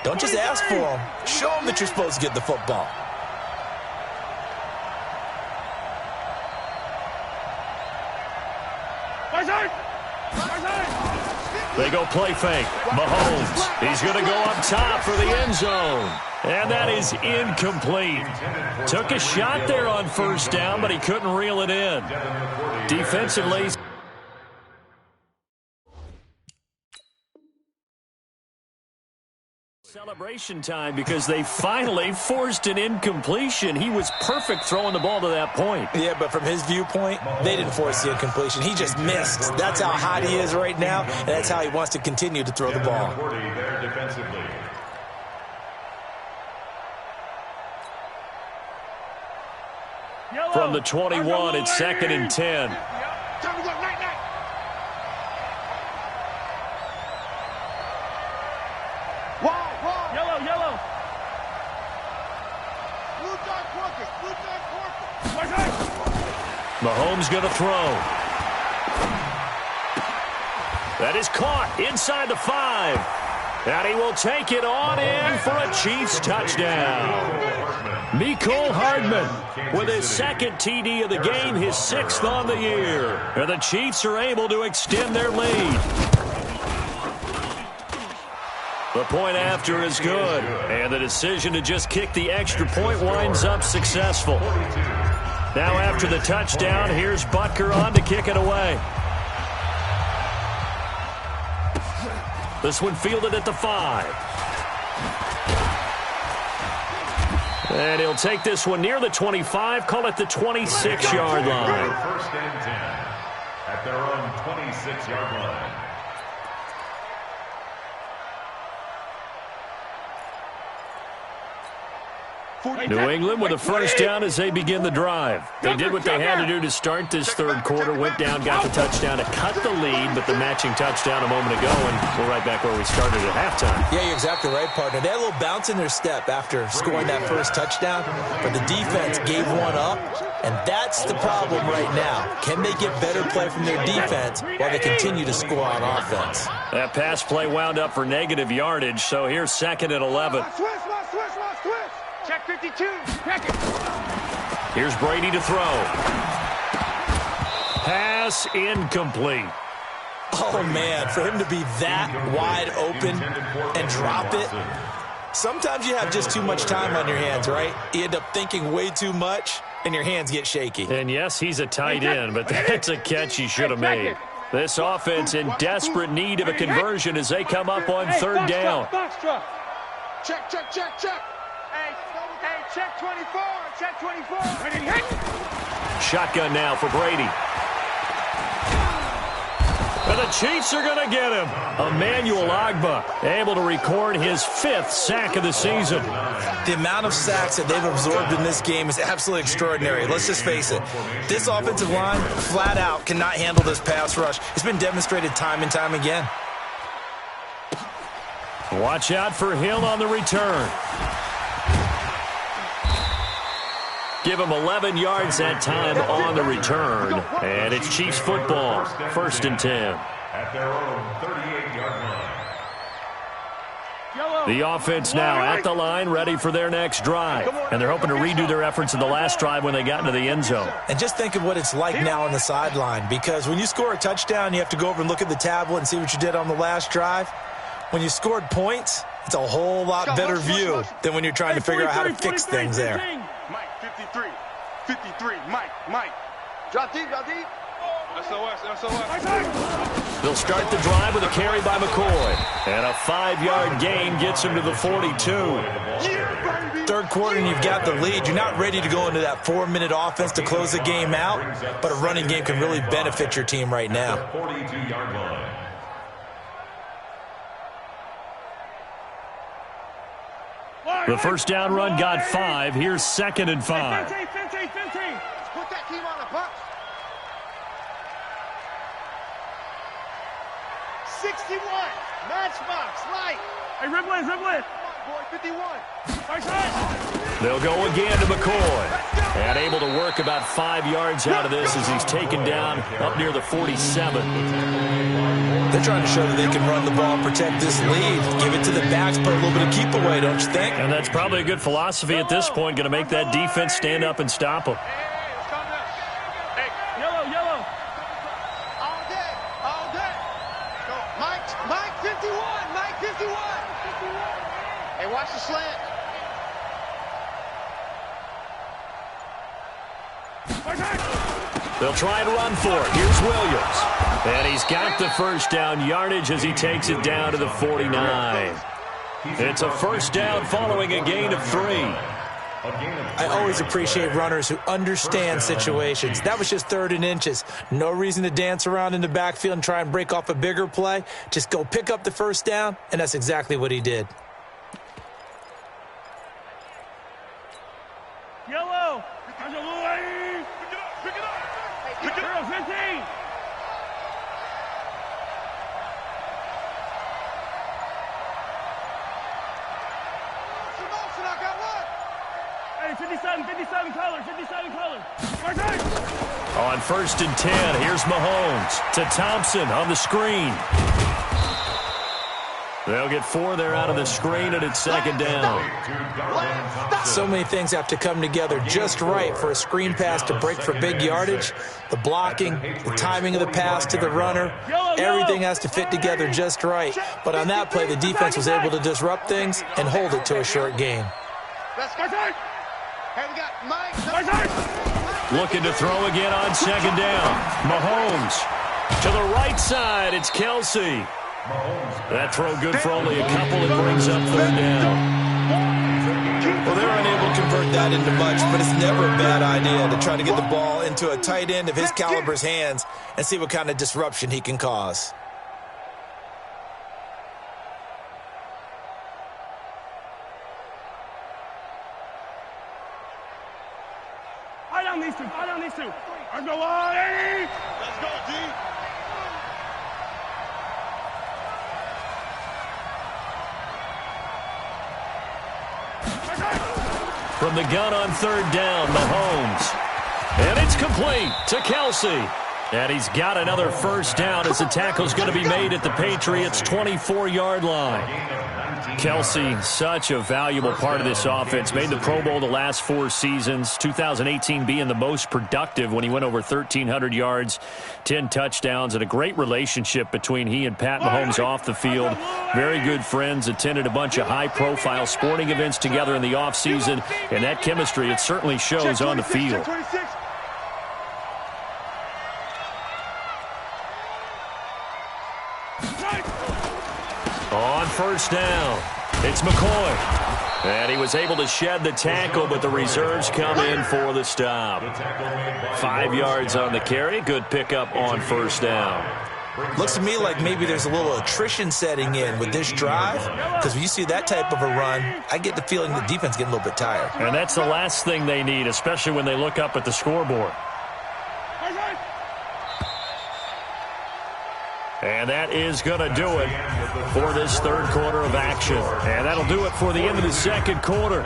Don't just ask for them. Show them that you're supposed to get the football. They go play fake. Mahomes, he's going to go up top for the end zone. And that is incomplete. Took a shot there on 1st down, but he couldn't reel it in. Defensively, celebration time because they finally forced an incompletion. He was perfect throwing the ball to that point. Yeah, but from his viewpoint, they didn't force the incompletion. He just missed. That's how hot he is right now, and that's how he wants to continue to throw the ball. From the 21, it's 2nd and 10. Mahomes going to throw. That is caught inside the 5. And he will take it on in for a Chiefs touchdown. Mecole Hardman with his 2nd TD of the game, his 6th on the year. And the Chiefs are able to extend their lead. The point after is good. And the decision to just kick the extra point winds up successful. Now after the touchdown, here's Butker on to kick it away. This one fielded at the 5. And he'll take this one near the 25, call it the 26-yard line. 1st and 10 at their own 26-yard line. New England with a 1st down as they begin the drive. They did what they had to do to start this 3rd quarter, went down, got the touchdown to cut the lead, but the matching touchdown a moment ago, and we're right back where we started at halftime. Yeah, you're exactly right, partner. They had a little bounce in their step after scoring that first touchdown, but the defense gave one up, and that's the problem right now. Can they get better play from their defense while they continue to score on offense? That pass play wound up for negative yardage, so here's 2nd and 11. Check 52. Check it. Here's Brady to throw. Pass incomplete. Oh, man, for him to be that wide open and drop it. Sometimes you have just too much time on your hands, right? You end up thinking way too much, and your hands get shaky. And yes, he's a tight end, but that's a catch he should have made. This offense in desperate need of a conversion as they come up on 3rd down. Check, check, check, check. Hey, check 24. Check 24. Shotgun now for Brady. And the Chiefs are going to get him. Emmanuel Ogbah able to record his 5th sack of the season. The amount of sacks that they've absorbed in this game is absolutely extraordinary. Let's just face it. This offensive line, flat out, cannot handle this pass rush. It's been demonstrated time and time again. Watch out for Hill on the return. Give him 11 yards that time on the return. And it's Chiefs football, 1st and 10. At their own 38-yard line. The offense now at the line, ready for their next drive. And they're hoping to redo their efforts in the last drive when they got into the end zone. And just think of what it's like now on the sideline, because when you score a touchdown, you have to go over and look at the tablet and see what you did on the last drive. When you scored points, it's a whole lot better view than when you're trying to figure out how to fix things there. Mike, 53. 53. Mike. Drop deep. SOS. They'll start the drive with a carry by McCoy. And a 5-yard gain gets him to the 42. Third quarter and you've got the lead. You're not ready to go into that 4-minute offense to close the game out, but a running game can really benefit your team right now. 42-yard line. The first down run got 5. Here's 2nd and 5. 15. Put that team on a box. 61. Matchbox. Light. Hey, Riblet. Boy, 51. They'll go again to McCoy. And able to work about 5 yards out of this as he's taken down up near the 47. They're trying to show that they can run the ball, protect this lead, give it to the backs, put a little bit of keep away, don't you think? And that's probably a good philosophy at this point, going to make that defense stand up and stop them. Hey, yellow. All day. Go. Mike 51. Hey, watch the slant. They'll try and run for it. Here's Williams. And he's got the first down yardage as he takes it down to the 49. It's a first down following a gain of 3. I always appreciate runners who understand situations. That was just 3rd and inches. No reason to dance around in the backfield and try and break off a bigger play. Just go pick up the first down, and that's exactly what he did. Yellow. Pick it up. 15. Hey, 57 colors. On 1st and 10, here's Mahomes to Thompson on the screen. They'll get 4 there out of the screen, and it's 2nd down. So many things have to come together just right for a screen pass to break for big yardage. The blocking, the timing of the pass to the runner, everything has to fit together just right. But on that play, the defense was able to disrupt things and hold it to a short gain. Let's go. Hey, we got Mike. Looking to throw again on 2nd down. Mahomes to the right side. It's Kelsey. That throw good for only a couple. It brings up 3rd down. Well, they're unable to convert that into much, but it's never a bad idea to try to get the ball into a tight end of his caliber's hands and see what kind of disruption he can cause. Eye down these two. Let's go, Eddie. Let's go, D. From the gun on 3rd down, Mahomes. And it's complete to Kelsey. And he's got another first down as the tackle's going to be made at the Patriots' 24-yard line. Kelsey, such a valuable part of this offense. Made the Pro Bowl the last 4 seasons. 2018 being the most productive when he went over 1,300 yards, 10 touchdowns, and a great relationship between he and Pat Mahomes off the field. Very good friends, attended a bunch of high-profile sporting events together in the offseason, and that chemistry, it certainly shows on the field. On 1st down, it's McCoy. And he was able to shed the tackle, but the reserves come in for the stop. 5 yards on the carry. Good pickup on 1st down. Looks to me like maybe there's a little attrition setting in with this drive, because when you see that type of a run, I get the feeling the defense getting a little bit tired. And that's the last thing they need, especially when they look up at the scoreboard. And that is going to do it for this third quarter of action. And that'll do it for the end of the second quarter.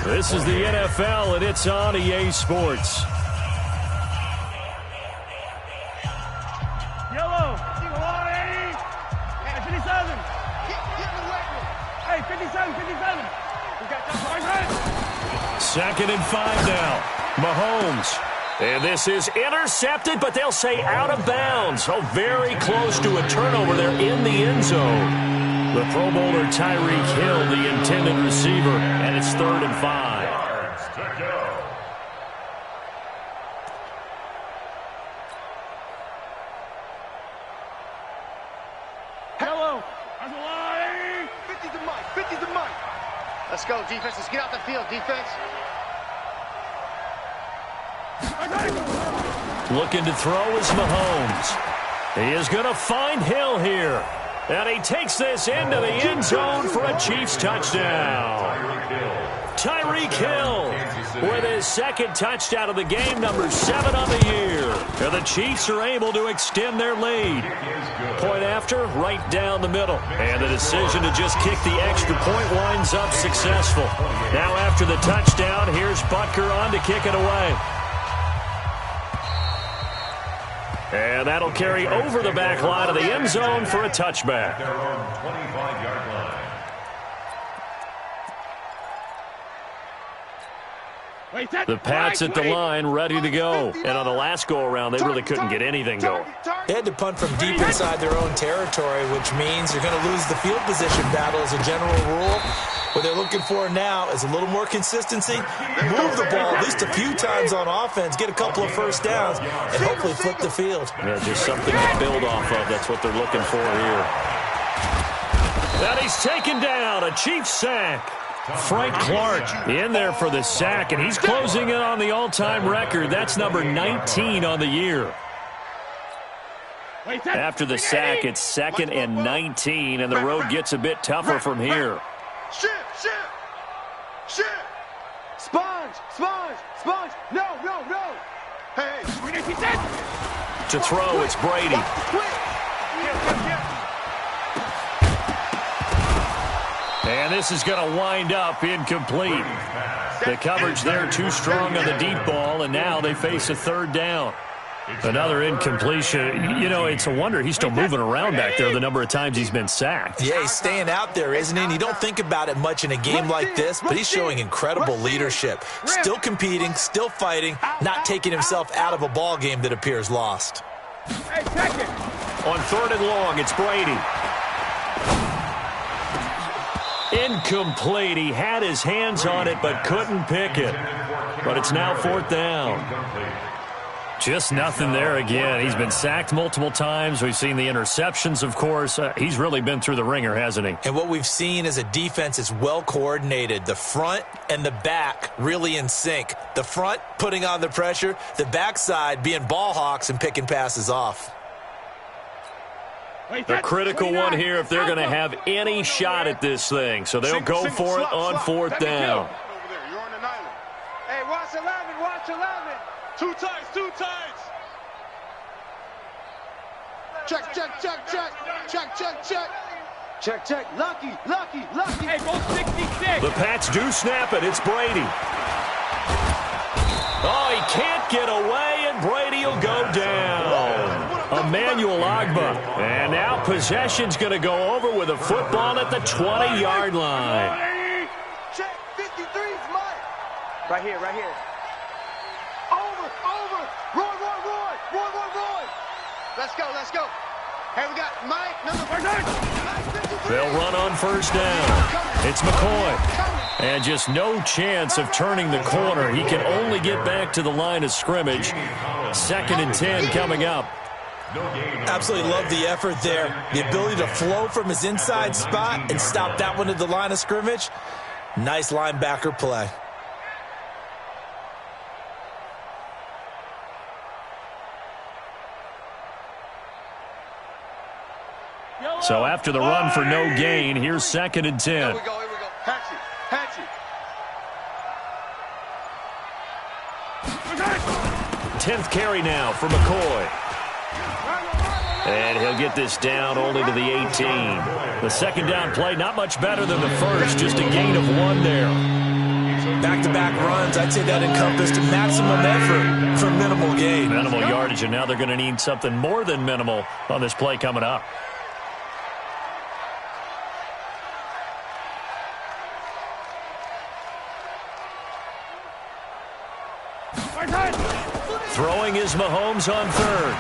This is the NFL, and it's on EA Sports. Yellow. Hey, 57. Hey, 57, 57. We got that. 2nd and 5 now. Mahomes. And this is intercepted, but they'll say out of bounds. Oh, very close to a turnover there in the end zone. The Pro Bowler Tyreek Hill, the intended receiver, and it's 3rd and 5. Hello. 50 to Mike. 50 to Mike. Let's go, defense. Let's get out the field, defense. Looking to throw is Mahomes. He is going to find Hill here. And he takes this into the end zone for a Chiefs touchdown. Tyreek Hill with his 2nd touchdown of the game, number 7 on the year. And the Chiefs are able to extend their lead. Point after, right down the middle. And the decision to just kick the extra point winds up successful. Now after the touchdown, here's Butker on to kick it away. And that'll carry over the back line of the end zone for a touchback. Their own 25-yard line. The Pats at the line, ready to go. And on the last go-around, they really couldn't get anything going. They had to punt from deep inside their own territory, which means you're going to lose the field position battle as a general rule. What they're looking for now is a little more consistency, move the ball at least a few times on offense, get a couple of first downs, and hopefully flip the field. Yeah, just something to build off of. That's what they're looking for here. And he's taken down, a Chiefs sack. Frank Clark in there for the sack, and he's closing in on the all-time record. That's number 19 on the year. After the sack, it's 2nd and 19, and the road gets a bit tougher from here. Shift. Sponge. No. Hey. To throw, it's Brady. And this is going to wind up incomplete. The coverage there too strong on the deep ball, and now they face a 3rd down. Another incompletion. You know, it's a wonder he's still moving around back there the number of times he's been sacked. Yeah, he's staying out there, isn't he? And you don't think about it much in a game like this, but he's showing incredible leadership. Still competing, still fighting, not taking himself out of a ball game that appears lost. On 3rd and long, it's Brady. Incomplete. He had his hands on it but couldn't pick it. But it's now 4th down. Just nothing there again. He's been sacked multiple times. We've seen the interceptions, of course. He's really been through the ringer, hasn't he? And what we've seen is a defense that's well coordinated. The front and the back really in sync. The front putting on the pressure, the backside being ball hawks and picking passes off. A critical one here if they're going to have any shot at this thing. So they'll go for it on 4th down. You're on an island. Hey, watch 11. 2 times. Check. Lucky. Hey, go 66. The Pats do snap it. It's Brady. Oh, he can't get away, and Brady will go down. Emmanuel Agba. And now possession's going to go over with a football at the 20-yard line. Check. 53's Mike. Right here. Over. Roy. Let's go. Hey, we got Mike, number 53. They'll run on 1st down. It's McCoy. And just no chance of turning the corner. He can only get back to the line of scrimmage. 2nd and 10 coming up. Absolutely love the effort there. The ability to flow from his inside spot and stop that one at the line of scrimmage. Nice linebacker play. So after the run for no gain, here's 2nd and 10. Here we go. Hatch it. 10th carry now for McCoy. And he'll get this down only to the 18. The second down play, not much better than the first, just a gain of 1 there. Back-to-back runs, I'd say that encompassed maximum effort for minimal gain. Minimal yardage, and now they're going to need something more than minimal on this play coming up. Throwing is Mahomes on 3rd.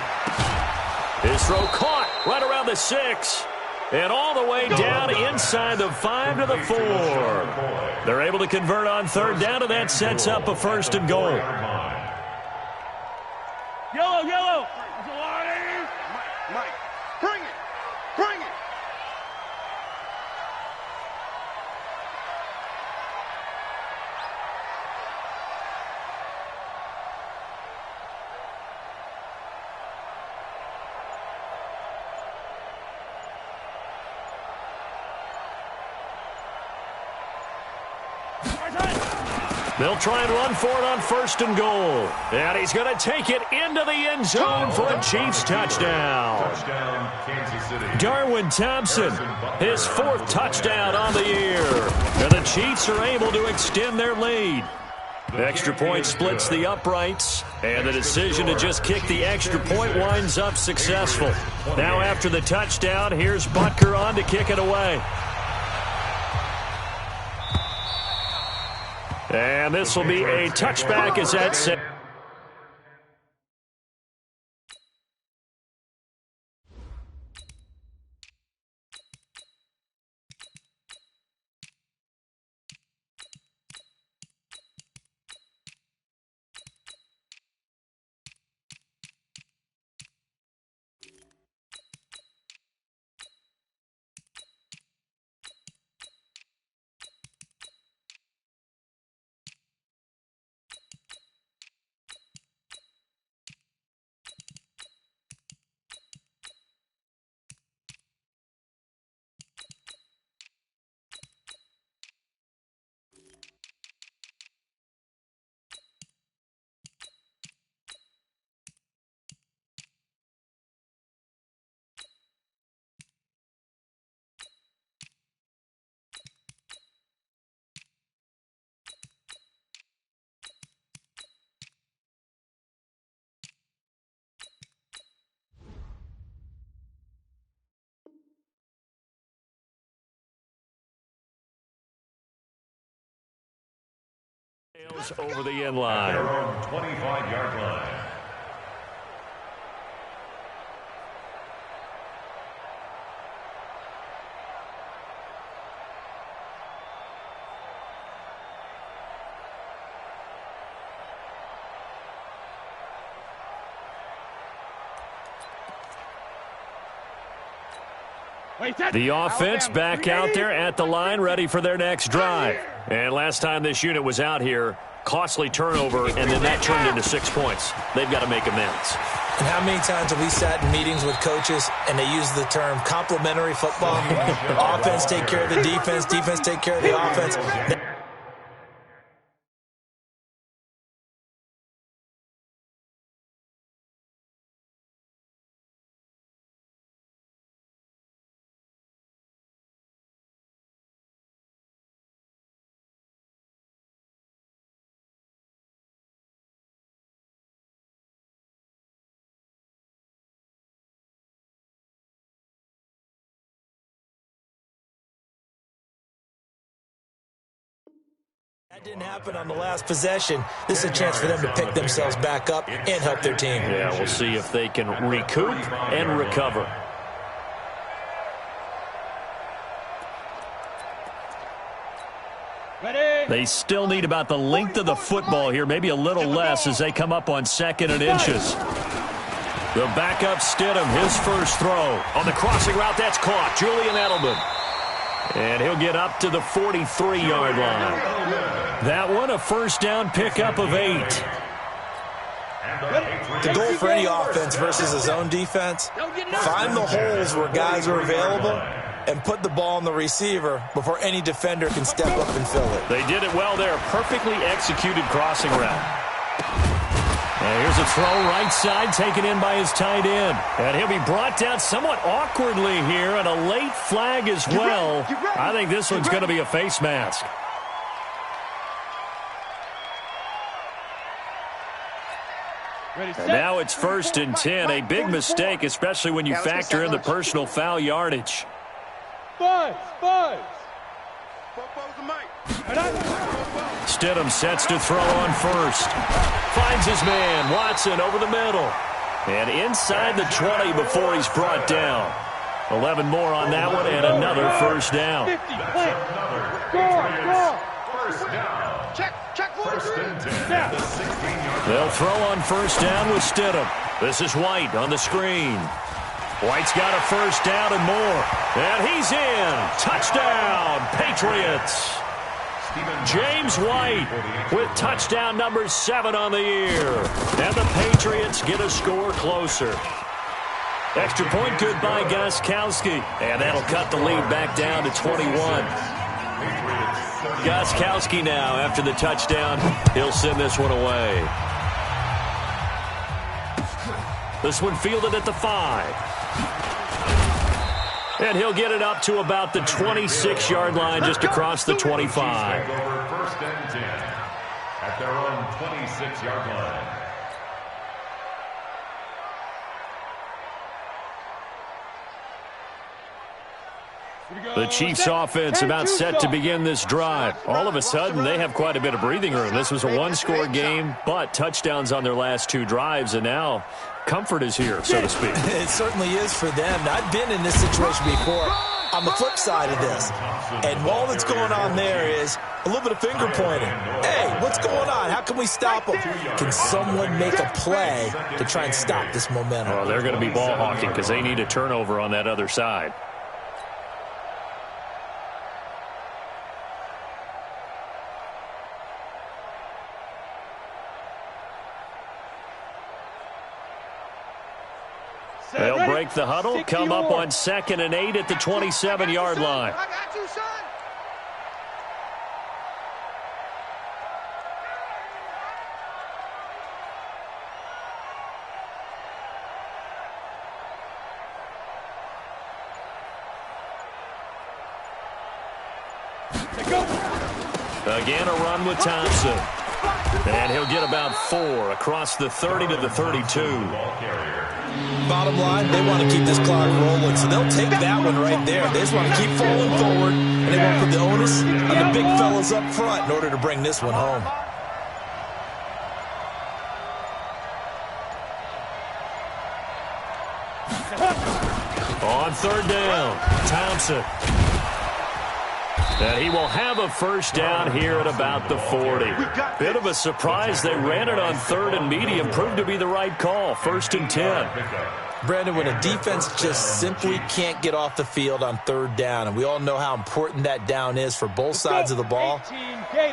His throw caught right around the 6. And all the way down inside the 5 to the 4. They're able to convert on 3rd down, and that sets up a 1st and goal. Yellow. Mike, bring it. They'll try and run for it on 1st and goal. And he's going to take it into the end zone for a Chiefs touchdown. Touchdown, Kansas City. Darwin Thompson, his 4th touchdown on the year. And the Chiefs are able to extend their lead. The extra point splits the uprights, and the decision to just kick the extra point winds up successful. Now after the touchdown, here's Butker on to kick it away. And this will be a touchback as that set. Over the end line. 25-yard line. The offense back out there at the line, ready for their next drive. And last time this unit was out here, costly turnover, and then that turned into 6 points. They've got to make amends. And how many times have we sat in meetings with coaches and they use the term complementary football? Offense take care of the defense, defense take care of the offense. That didn't happen on the last possession. This is a chance for them to pick themselves back up and help their team. Yeah, we'll see if they can recoup and recover. They still need about the length of the football here, maybe a little less as they come up on 2nd and inches. The backup Stidham, his first throw. On the crossing route, that's caught. Julian Edelman. And he'll get up to the 43-yard line. That one, a first down pickup of 8. And the Patriots The goal for any offense versus a zone defense, find the holes where guys are available and put the ball on the receiver before any defender can step up and fill it. They did it well there. Perfectly executed crossing route. And here's a throw right side taken in by his tight end. And he'll be brought down somewhat awkwardly here, and a late flag as well. I think this one's going to be a face mask. And now it's 1st and 10. A big mistake, especially when you factor in the personal foul yardage. Stidham sets to throw on first. Finds his man, Watson, over the middle. And inside the 20 before he's brought down. 11 more on that one, and another first down. They'll throw on first down with Stidham. This is White on the screen. White's got a first down and more. And he's in. Touchdown, Patriots. James White with touchdown number 7 on the year. And the Patriots get a score closer. Extra point good by Gostkowski. And that'll cut the lead back down to 21. Gostkowski now, after the touchdown, he'll send this one away. This one fielded at the 5. And he'll get it up to about the 26-yard line, just across the 25. First and 10 at their own 26-yard line. The Chiefs offense about set to begin this drive. All of a sudden, they have quite a bit of breathing room. This was a one-score game, but touchdowns on their last 2 drives, and now comfort is here, so to speak. It certainly is for them. I've been in this situation before on the flip side of this. And all that's going on there is a little bit of finger pointing. Hey, what's going on? How can we stop them? Can someone make a play to try and stop this momentum? Well, they're going to be ball hawking because they need a turnover on that other side. They'll break the huddle, come up on 2nd and 8 at the 27-yard line. I got you, son. Again, a run with Thompson. And he'll get about 4 across the 30 to the 32. Bottom line, they want to keep this clock rolling, so they'll take that one right there. They just want to keep falling forward, and they want to put the onus on the big fellas up front in order to bring this one home. On 3rd down, Thompson. And he will have a first down here at about the 40. Bit of a surprise. They ran it on 3rd and medium. Proved to be the right call. 1st and 10. Brandon, when a defense just simply can't get off the field on 3rd down, and we all know how important that down is for both sides of the ball,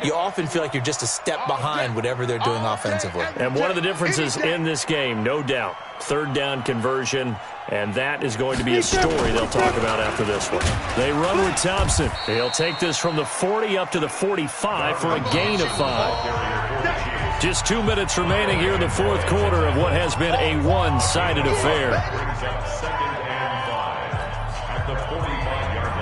you often feel like you're just a step behind whatever they're doing offensively. And one of the differences in this game, no doubt, 3rd down conversion, and that is going to be a story they'll talk about after this one. They run with Thompson. He'll take this from the 40 up to the 45 for a gain of 5. Just 2 minutes remaining here in the 4th quarter of what has been a one-sided affair. Brings up 2nd and 5 at the 45-yard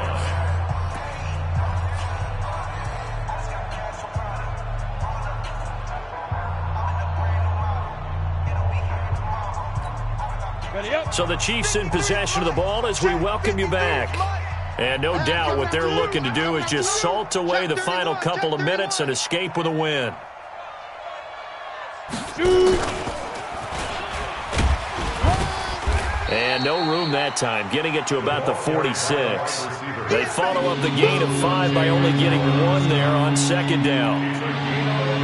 line. So the Chiefs in possession of the ball as we welcome you back. And no doubt what they're looking to do is just salt away the final couple of minutes and escape with a win. And no room that time, getting it to about the 46. They follow up the gain of 5 by only getting 1 there on 2nd down.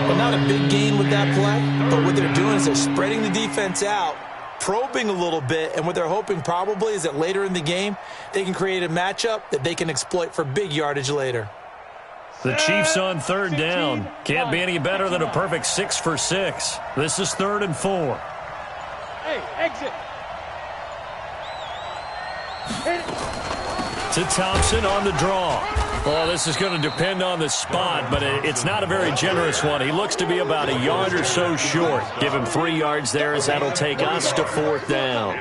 Well, not a big gain with that play, but what they're doing is they're spreading the defense out, probing a little bit, and what they're hoping probably is that later in the game, they can create a matchup that they can exploit for big yardage later. The Chiefs on 3rd down. Can't be any better than a perfect 6 for 6. This is 3rd and 4. Hey, exit. Hit it. To Thompson on the draw. Well, this is going to depend on the spot, but it's not a very generous one. He looks to be about a yard or so short. Give him 3 yards there, as that'll take us to 4th down.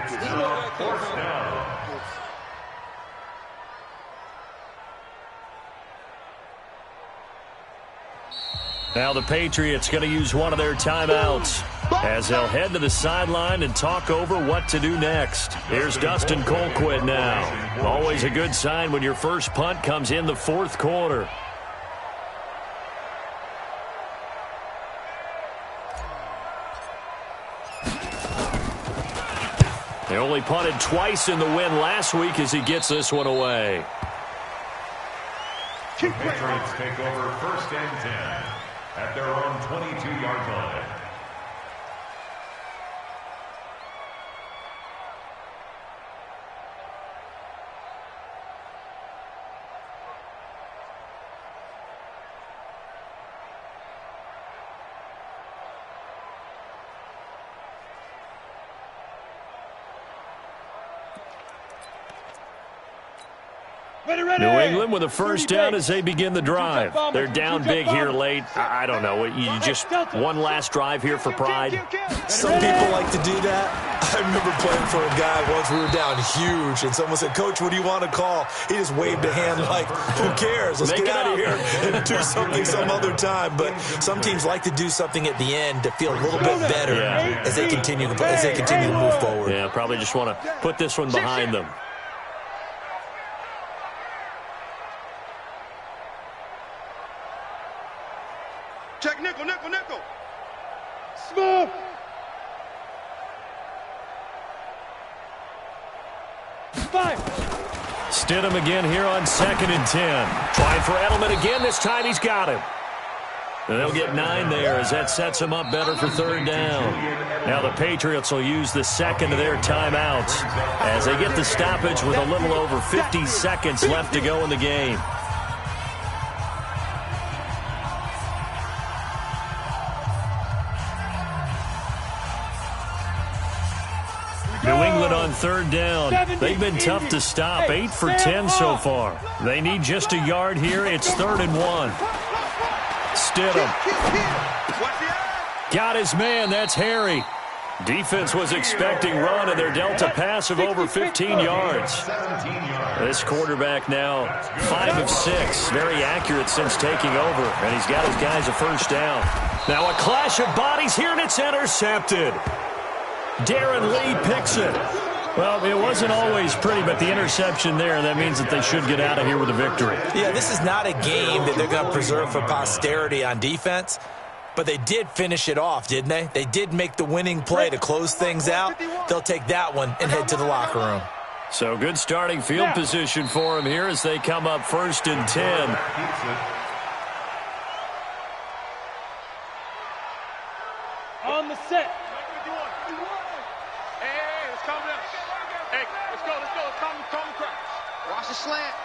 Now the Patriots going to use one of their timeouts as they'll head to the sideline and talk over what to do next. Here's Dustin Colquitt now. Always a good sign when your first punt comes in the 4th quarter. They only punted twice in the win last week as he gets this one away. The Patriots take over 1st and 10 at their own 22-yard line. New England with a first down as they begin the drive. They're down big here late. I don't know. You just one last drive here for pride. Some people like to do that. I remember playing for a guy once. We were down huge, and someone said, "Coach, what do you want to call?" He just waved a hand like, "Who cares? Let's get out of here and do something some other time." But some teams like to do something at the end to feel a little bit better as they continue to move forward. Yeah, probably just want to put this one behind them. Check nickel, nickel, nickel. Smooth. Five. Stidham again here on 2nd and 10. Trying for Edelman again. This time he's got him. And they'll get 9 there as that sets them up better for 3rd down. Now the Patriots will use the second of their timeouts as they get the stoppage with a little over 50 seconds left to go in the game. New England on 3rd down. They've been tough to stop. 8 for 10 so far. They need just a yard here. It's 3rd and 1. Stidham. Got his man. That's Harry. Defense was expecting run, and they're dealt a pass of over 15 yards. This quarterback now 5 of 6. Very accurate since taking over, and he's got his guys a first down. Now a clash of bodies here, and it's intercepted. Darren Lee picks it. Well, it wasn't always pretty, but the interception there, that means that they should get out of here with a victory. Yeah, this is not a game that they're going to preserve for posterity on defense, but they did finish it off, didn't they? They did make the winning play to close things out. They'll take that one and head to the locker room. So good starting field position for them here as they come up 1st and 10. On the set. Hey, let's calm down. Hey, let's go. Let's calm the crowd. Watch the slant.